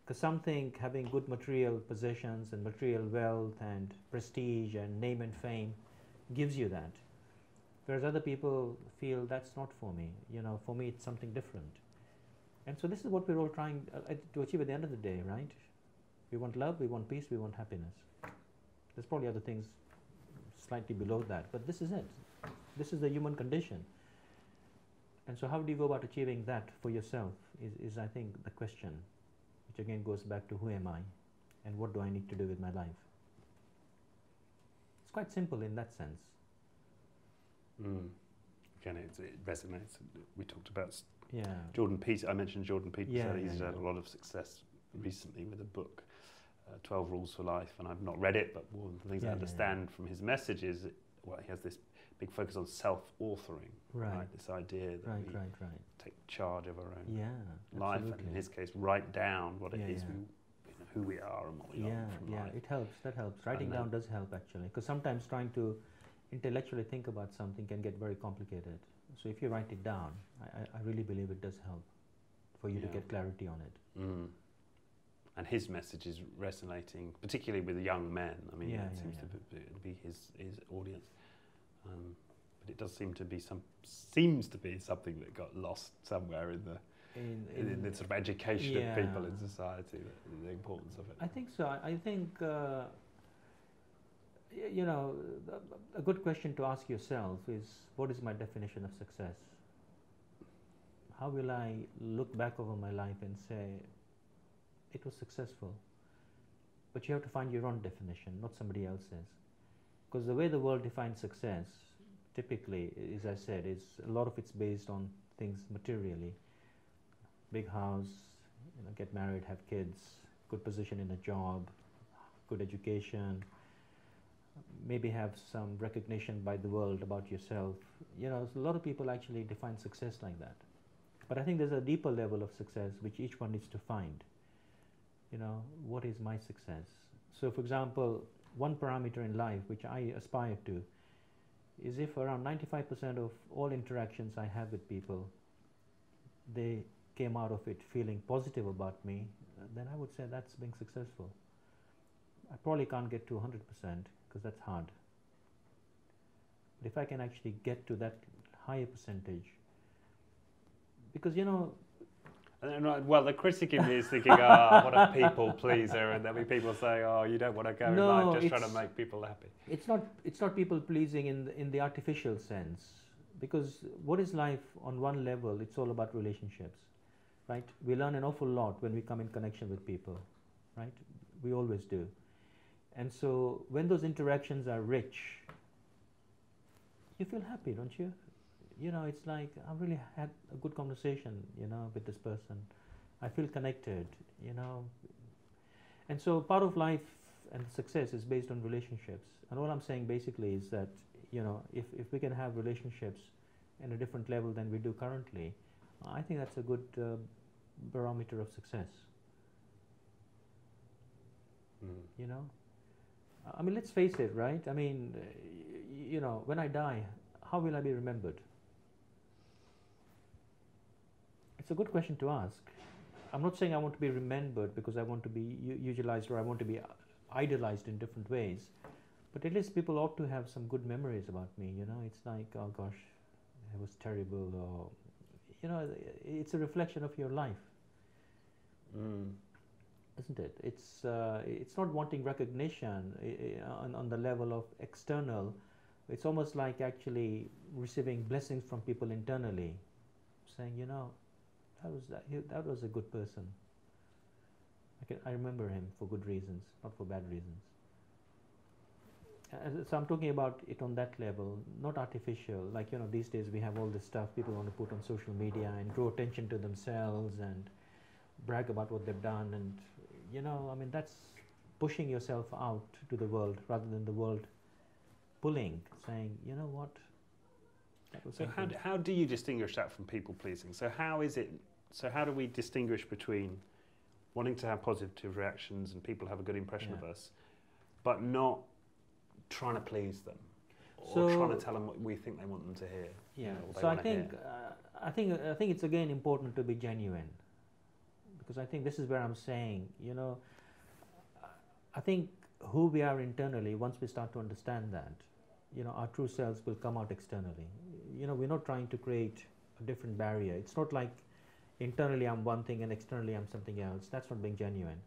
Because some think having good material possessions and material wealth and prestige and name and fame gives you that. Whereas other people feel that's not for me. For me it's something different. And so this is what we're all trying to achieve at the end of the day, right? We want love, we want peace, we want happiness. There's probably other things slightly below that, but this is it. This is the human condition. And so how do you go about achieving that for yourself is I think the question, which again goes back to who am I and what do I need to do with my life. It's quite simple in that sense. Again, it resonates. We talked about Yeah. Jordan Peterson. I mentioned Jordan Peterson. Yeah, He's had a lot of success recently with a book, 12 Rules for Life, and I've not read it, but one of the things I understand from his message is that, well, he has this big focus on self-authoring, right? This idea that we take charge of our own life, and in his case, write down what it is, who we are and what we want from life. It helps. That helps. Writing down does help actually, because sometimes trying to intellectually think about something can get very complicated. So if you write it down, I really believe it does help for you to get clarity on it. And his message is resonating, particularly with young men. I mean, it seems to be his audience. But it does seem to be something that got lost somewhere in the sort of education of people in society, the importance of it. I think so. I think a good question to ask yourself is, what is my definition of success? How will I look back over my life and say, it was successful. But you have to find your own definition, not somebody else's. Because the way the world defines success, typically, as I said, is a lot of it's based on things materially. Big house, get married, have kids, good position in a job, good education, maybe have some recognition by the world about yourself. A lot of people actually define success like that. But I think there's a deeper level of success which each one needs to find. What is my success? So, for example, one parameter in life which I aspire to is if around 95% of all interactions I have with people, they came out of it feeling positive about me, then I would say that's being successful. I probably can't get to 100% because that's hard. But if I can actually get to that higher percentage, because well, the critic in me is thinking, what a people pleaser, and there'll be people saying, you don't want to go in life just trying to make people happy. It's not people pleasing in the artificial sense, because what is life on one level? It's all about relationships, right? We learn an awful lot when we come in connection with people, right? We always do. And so when those interactions are rich, you feel happy, don't you? It's like, I've really had a good conversation, with this person. I feel connected, And so part of life and success is based on relationships. And all I'm saying basically is that, if we can have relationships in a different level than we do currently, I think that's a good barometer of success. I mean, let's face it, right? I mean, when I die, how will I be remembered? It's a good question to ask. I'm not saying I want to be remembered because I want to be utilized or I want to be idolized in different ways, but at least people ought to have some good memories about me. It's like, oh gosh, it was terrible, or it's a reflection of your life, isn't it? It's not wanting recognition on the level of external. It's almost like actually receiving blessings from people internally, saying, that was a good person. I remember him for good reasons, not for bad reasons. So I'm talking about it on that level, not artificial. Like, these days we have all this stuff people want to put on social media and draw attention to themselves and brag about what they've done. And, I mean, that's pushing yourself out to the world rather than the world pulling, saying, you know what? So how do you distinguish that from people pleasing? So how do we distinguish between wanting to have positive reactions and people have a good impression of us, but not trying to please them or trying to tell them what we think they want them to hear? Yeah. So I think it's again important to be genuine, because I think this is where I'm saying, I think who we are internally, once we start to understand that, our true selves will come out externally. We're not trying to create a different barrier. It's not like internally I'm one thing and externally I'm something else. That's not being genuine.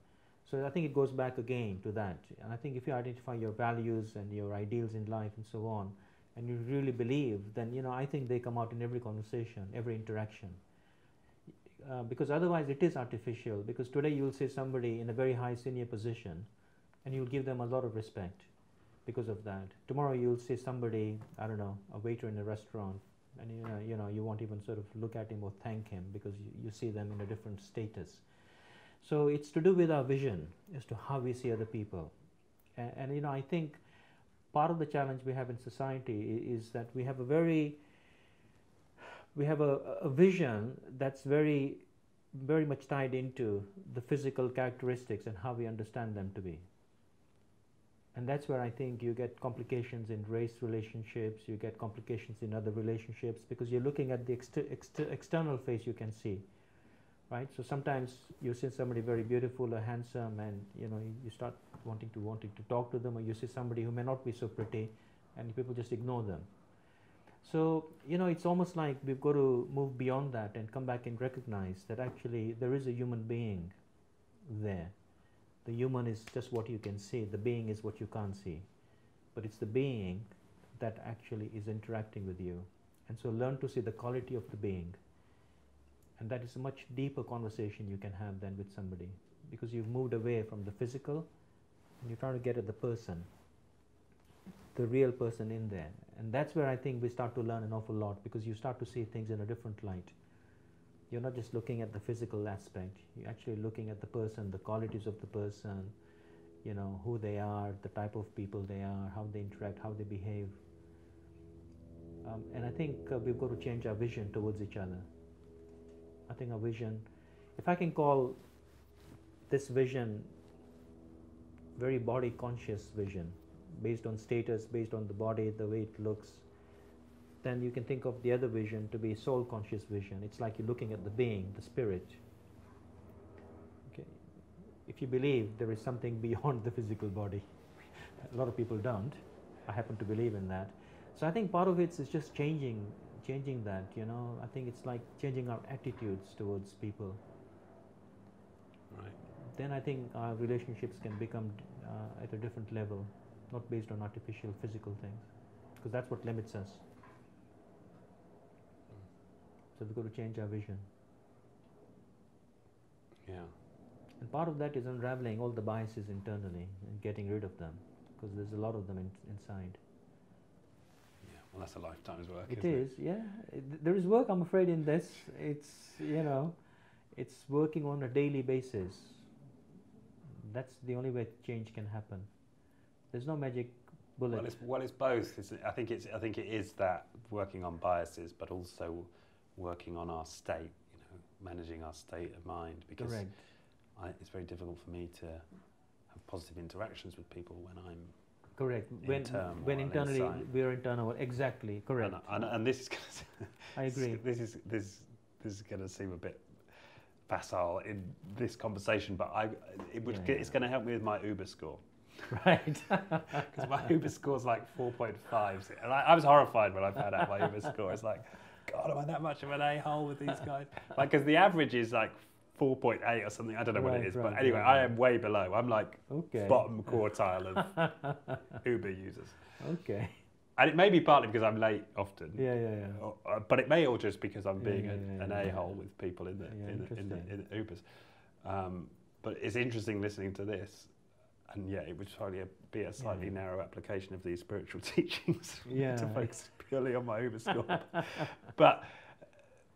So I think it goes back again to that. And I think if you identify your values and your ideals in life and so on, and you really believe, then I think they come out in every conversation, every interaction. Because otherwise it is artificial. Because today you'll see somebody in a very high senior position, and you'll give them a lot of respect because of that. Tomorrow you'll see somebody, I don't know, a waiter in a restaurant, and you won't even sort of look at him or thank him because you see them in a different status. So it's to do with our vision as to how we see other people. And I think part of the challenge we have in society is that we have a vision that's very, very much tied into the physical characteristics and how we understand them to be. And that's where I think you get complications in race relationships, you get complications in other relationships, because you're looking at the external face you can see, right? So sometimes you see somebody very beautiful or handsome, and you start wanting to talk to them, or you see somebody who may not be so pretty, and people just ignore them. So it's almost like we've got to move beyond that and come back and recognize that actually there is a human being there. The human is just what you can see. The being is what you can't see. But it's the being that actually is interacting with you. And so learn to see the quality of the being And that is a much deeper conversation you can have than with somebody, because you've moved away from the physical and you're trying to get at the person, the real person in there. And that's where I think we start to learn an awful lot, because you start to see things in a different light. You're not just looking at the physical aspect, you're actually looking at the person, the qualities of the person, you know, who they are, the type of people they are, how they interact, how they behave. And I think we've got to change our vision towards each other. I think our vision, if I can call this vision very body conscious vision, based on status, based on the body, the way it looks, then you can think of the other vision to be soul conscious vision. It's like you're looking at the being, the spirit. Okay. If you believe there is something beyond the physical body, a lot of people don't. I happen to believe in that. So I think part of it is just changing that, you know. I think it's like changing our attitudes towards people. Right. Then I think our relationships can become at a different level, not based on artificial physical things, because that's what limits us. So we've got to change our vision. Yeah. And part of that is unraveling all the biases internally and getting rid of them, because there's a lot of them inside. Yeah. Well, that's a lifetime's work. It isn't is, yeah. There is work, I'm afraid, in this. It's, you know, it's working on a daily basis. That's the only way change can happen. There's no magic bullet. Well, it's both. I think it is that working on biases, but also working on our state. You know, managing our state of mind, because Correct. It's very difficult for me to have positive interactions with people when I'm Correct. when internally we are in turnover. Exactly. Correct. And this is I agree. This is going to seem a bit facile in this conversation, but it's going to help me with my Uber score. Right. Because my Uber score's like 4.5, and I was horrified when I found out my Uber score. It's like, God, am I that much of an a-hole with these guys? Like, because the average is like 4.8 or something. I don't know what it is, but anyway, I am way below. I'm like bottom quartile of Uber users. Okay. And it may be partly because I'm late often. Yeah. But it may all just because I'm being an a-hole with people in the Ubers. But it's interesting listening to this. And yeah, it would probably be a slightly narrow application of these spiritual teachings to focus purely on my Uber score. But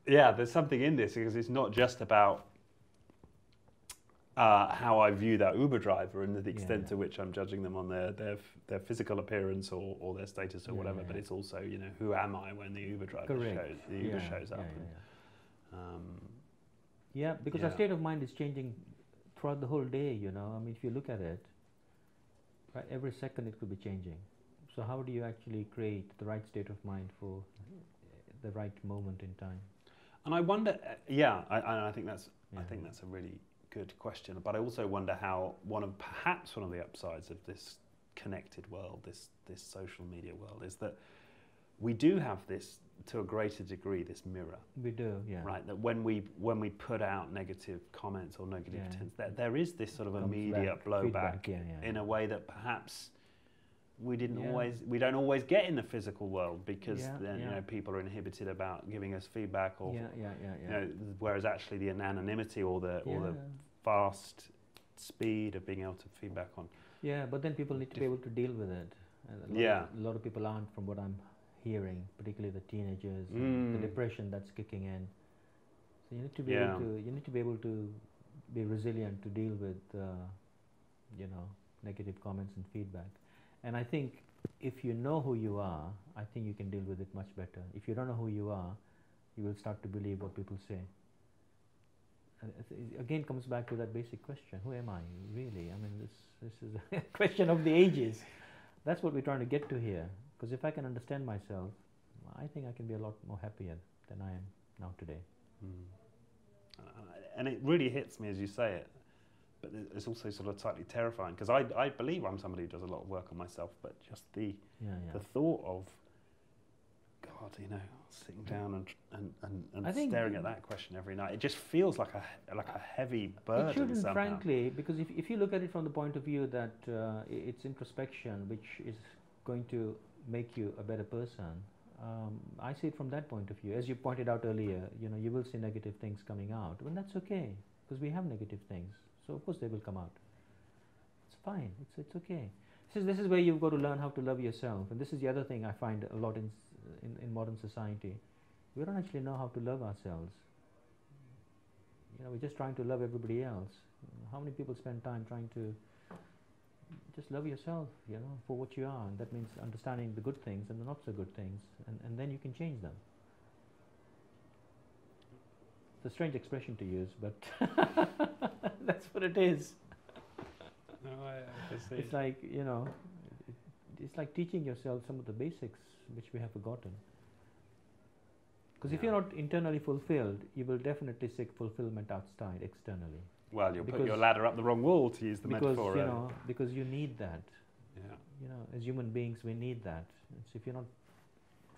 yeah, there's something in this, because it's not just about how I view that Uber driver and the extent to which I'm judging them on their physical appearance or their status or whatever, but it's also, you know, who am I when the Uber driver shows up. Because our state of mind is changing throughout the whole day, you know. I mean, if you look at it, right, every second it could be changing. So how do you actually create the right state of mind for the right moment in time? And I wonder, I think that's a really good question. But I also wonder how perhaps one of the upsides of this connected world, this social media world, is that we do have this, to a greater degree, this mirror. We do, yeah. Right, that when we put out negative comments or negative intents, there is this sort of immediate blowback in a way that perhaps we don't always get in the physical world, because then you know, people are inhibited about giving us feedback, or you know, whereas actually the anonymity or the fast speed of being able to feedback on. Yeah, but then people need to be able to deal with it. A lot of people aren't, from what I'm hearing, particularly the teenagers, the depression that's kicking in. So you need to be able to be resilient to deal with you know, negative comments and feedback. And I think if you know who you are, I think you can deal with it much better. If you don't know who you are, you will start to believe what people say. And it again comes back to that basic question: who am I really? I mean, this is a question of the ages. That's what we're trying to get to here. Because if I can understand myself, I think I can be a lot more happier than I am now today. And it really hits me as you say it, but it's also sort of slightly terrifying, because I believe I'm somebody who does a lot of work on myself, but just the thought of, God, you know, sitting down and staring at that question every night, it just feels like a heavy burden. It shouldn't, somehow. frankly, because if you look at it from the point of view that it's introspection, which is going to make you a better person, I see it from that point of view. As you pointed out earlier, you will see negative things coming out. Well, that's okay, because we have negative things. So of course they will come out. It's fine. It's okay. This is where you've got to learn how to love yourself. And this is the other thing I find a lot in modern society. We don't actually know how to love ourselves. We're just trying to love everybody else. How many people spend time trying to just love yourself, for what you are? And that means understanding the good things and the not so good things, and then you can change them. It's a strange expression to use, but that's what it is. No, I see. It's like, it's like teaching yourself some of the basics which we have forgotten. Because if you're not internally fulfilled, you will definitely seek fulfillment outside, externally. Well, you'll put your ladder up the wrong wall, to use the metaphor. Because you need that. Yeah. As human beings, we need that. So if you're not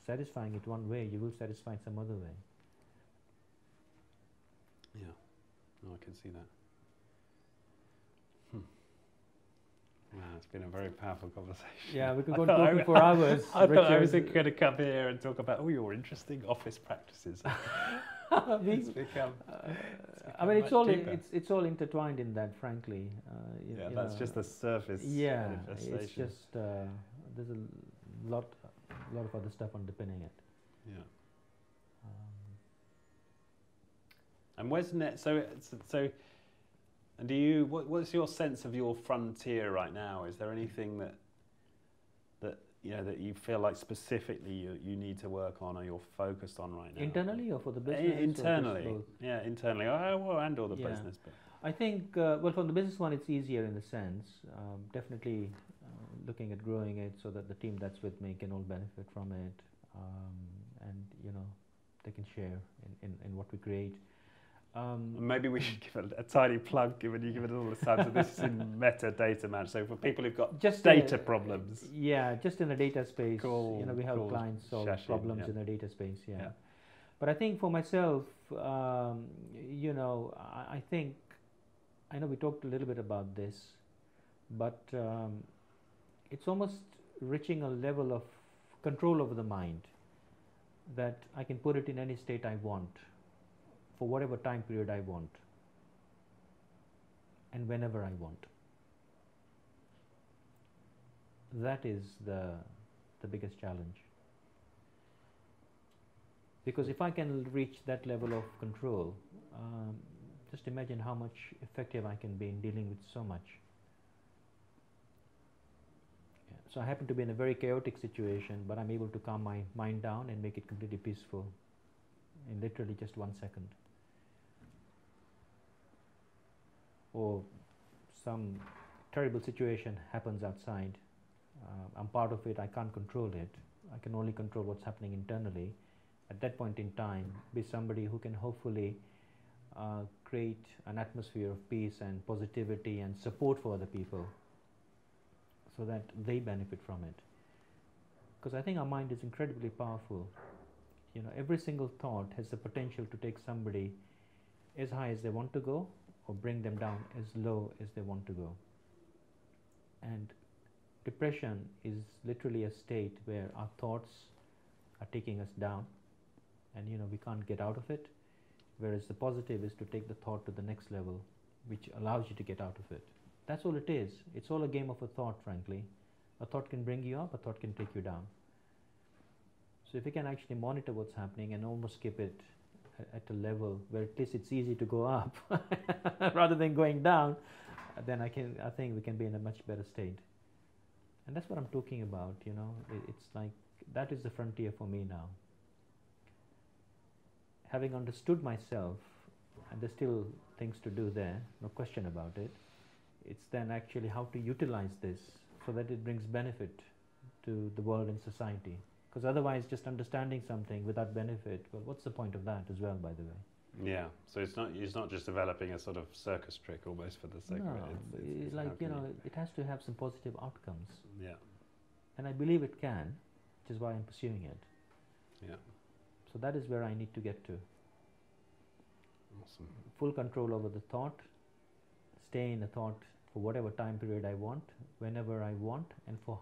satisfying it one way, you will satisfy it some other way. Yeah. No, I can see that. Wow, it's been a very powerful conversation. Yeah, we could go talking for hours. I thought I was going to come here and talk about your interesting office practices. It's become it's all intertwined in that, frankly. That's just the surface manifestation. It's just there's a lot of other stuff underpinning it. Yeah. And where's next? So. And what's your sense of your frontier right now? Is there anything that you feel like specifically you need to work on, or you're focused on right now? Internally, or for the business? Internally, internally, and or the business. But I think, well, for the business one, it's easier in the sense, definitely looking at growing it so that the team that's with me can all benefit from it, and they can share in what we create. Maybe we should give a tiny plug, given you give it all the time. So this is in metadata management. So for people who've got just data problems. Yeah, just in a data space. We help clients solve problems in a data space. Yeah. But I think for myself, I think, I know we talked a little bit about this, but it's almost reaching a level of control over the mind that I can put it in any state I want, for whatever time period I want, and whenever I want. That is the biggest challenge. Because if I can reach that level of control, just imagine how much effective I can be in dealing with so much. So I happen to be in a very chaotic situation, but I'm able to calm my mind down and make it completely peaceful in literally just 1 second. Or some terrible situation happens outside. I'm part of it, I can't control it. I can only control what's happening internally. At that point in time, be somebody who can hopefully create an atmosphere of peace and positivity and support for other people, so that they benefit from it. Because I think our mind is incredibly powerful. Every single thought has the potential to take somebody as high as they want to go, or bring them down as low as they want to go. And depression is literally a state where our thoughts are taking us down, and we can't get out of it. Whereas the positive is to take the thought to the next level, which allows you to get out of it. That's all it is. It's all a game of a thought, frankly. A thought can bring you up, a thought can take you down. So if you can actually monitor what's happening and almost keep it at a level where at least it's easy to go up rather than going down, then I think we can be in a much better state. And that's what I'm talking about, It's like, that is the frontier for me now. Having understood myself, and there's still things to do there, no question about it, it's then actually how to utilize this so that it brings benefit to the world and society. Because otherwise, just understanding something without benefit, well, what's the point of that as well, by the way? Yeah, so it's not just developing a sort of circus trick almost for the sake of it. It's like, it has to have some positive outcomes. Yeah. And I believe it can, which is why I'm pursuing it. Yeah. So that is where I need to get to. Awesome. Full control over the thought, stay in a thought for whatever time period I want, whenever I want, and for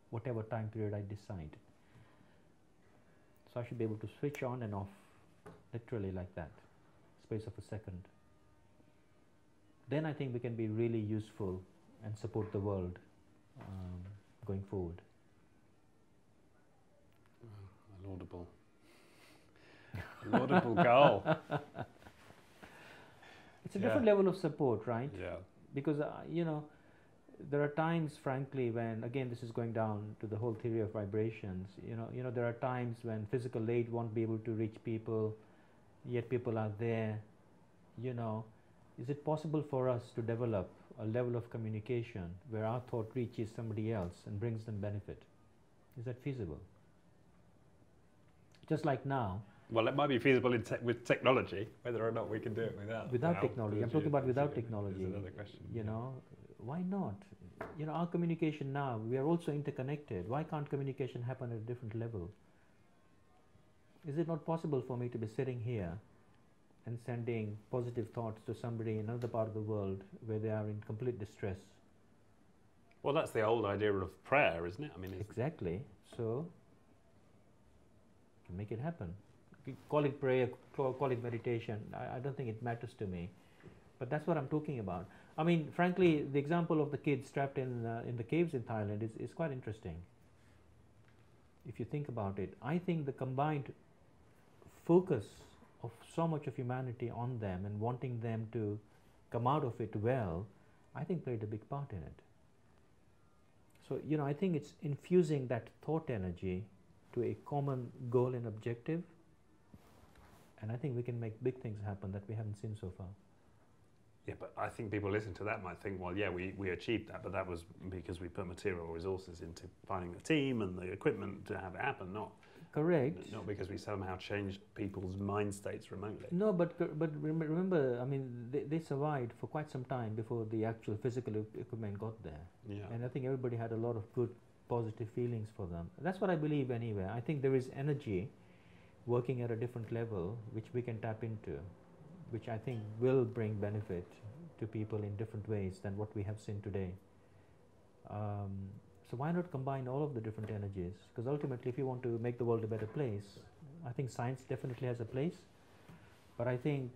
whatever time period I decide. So I should be able to switch on and off, literally like that, space of a second. Then I think we can be really useful and support the world going forward. A laudable goal. It's a different level of support, right? Yeah. Because, you know, there are times, frankly, when, again, this is going down to the whole theory of vibrations, you know, there are times when physical aid won't be able to reach people, yet people are there, you know. Is it possible for us to develop a level of communication where our thought reaches somebody else and brings them benefit? Is that feasible? Just like now. Well, it might be feasible with technology. Whether or not we can do it without technology. I'm talking about without technology. Is another question. You know, why not? You know, our communication now, we are also interconnected. Why can't communication happen at a different level? Is it not possible for me to be sitting here and sending positive thoughts to somebody in another part of the world where they are in complete distress? Well, that's the old idea of prayer, isn't it? I mean, exactly. So, can make it happen. Call it prayer, call it meditation. I don't think it matters to me. But that's what I'm talking about. I mean, frankly, the example of the kids trapped in the caves in Thailand is quite interesting. If you think about it, I think the combined focus of so much of humanity on them and wanting them to come out of it well, I think played a big part in it. So, you know, I think it's infusing that thought energy to a common goal and objective, and I think we can make big things happen that we haven't seen so far. Yeah, but I think people listen to that might think, well, yeah, we achieved that, but that was because we put material resources into finding the team and the equipment to have it happen, not correct. Not because we somehow changed people's mind states remotely. No, but remember, I mean, they survived for quite some time before the actual physical equipment got there. Yeah. And I think everybody had a lot of good, positive feelings for them. That's what I believe anyway. I think there is energy working at a different level which we can tap into, which I think will bring benefit to people in different ways than what we have seen today. So why not combine all of the different energies? Because ultimately, if you want to make the world a better place, I think science definitely has a place. But I think,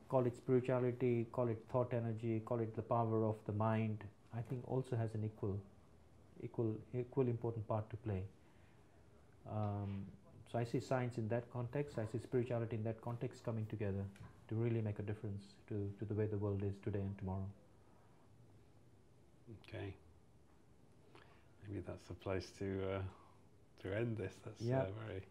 call it spirituality, call it thought energy, call it the power of the mind, I think also has an equal important part to play. So I see science in that context, I see spirituality in that context coming together to really make a difference to the way the world is today and tomorrow. Okay. Maybe that's the place to end this. That's very.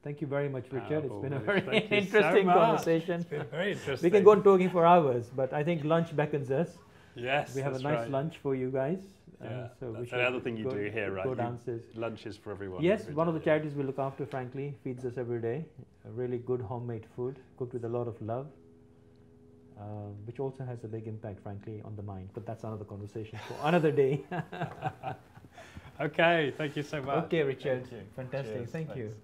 Thank you very much, Richard. It's been a Thank very you interesting so much. conversation. It's been very interesting. We can go on talking for hours, but I think lunch beckons us. Yes, we have a nice lunch for you guys. Yeah, so that's another thing you do here, right? Go downstairs. Lunches for everyone. Yes, one of the charities we look after, frankly, feeds us every day. A really good homemade food, cooked with a lot of love, which also has a big impact, frankly, on the mind. But that's another conversation for another day. Okay, thank you so much. Okay, Richard. Thank you. Fantastic. Cheers, Thank thanks. you.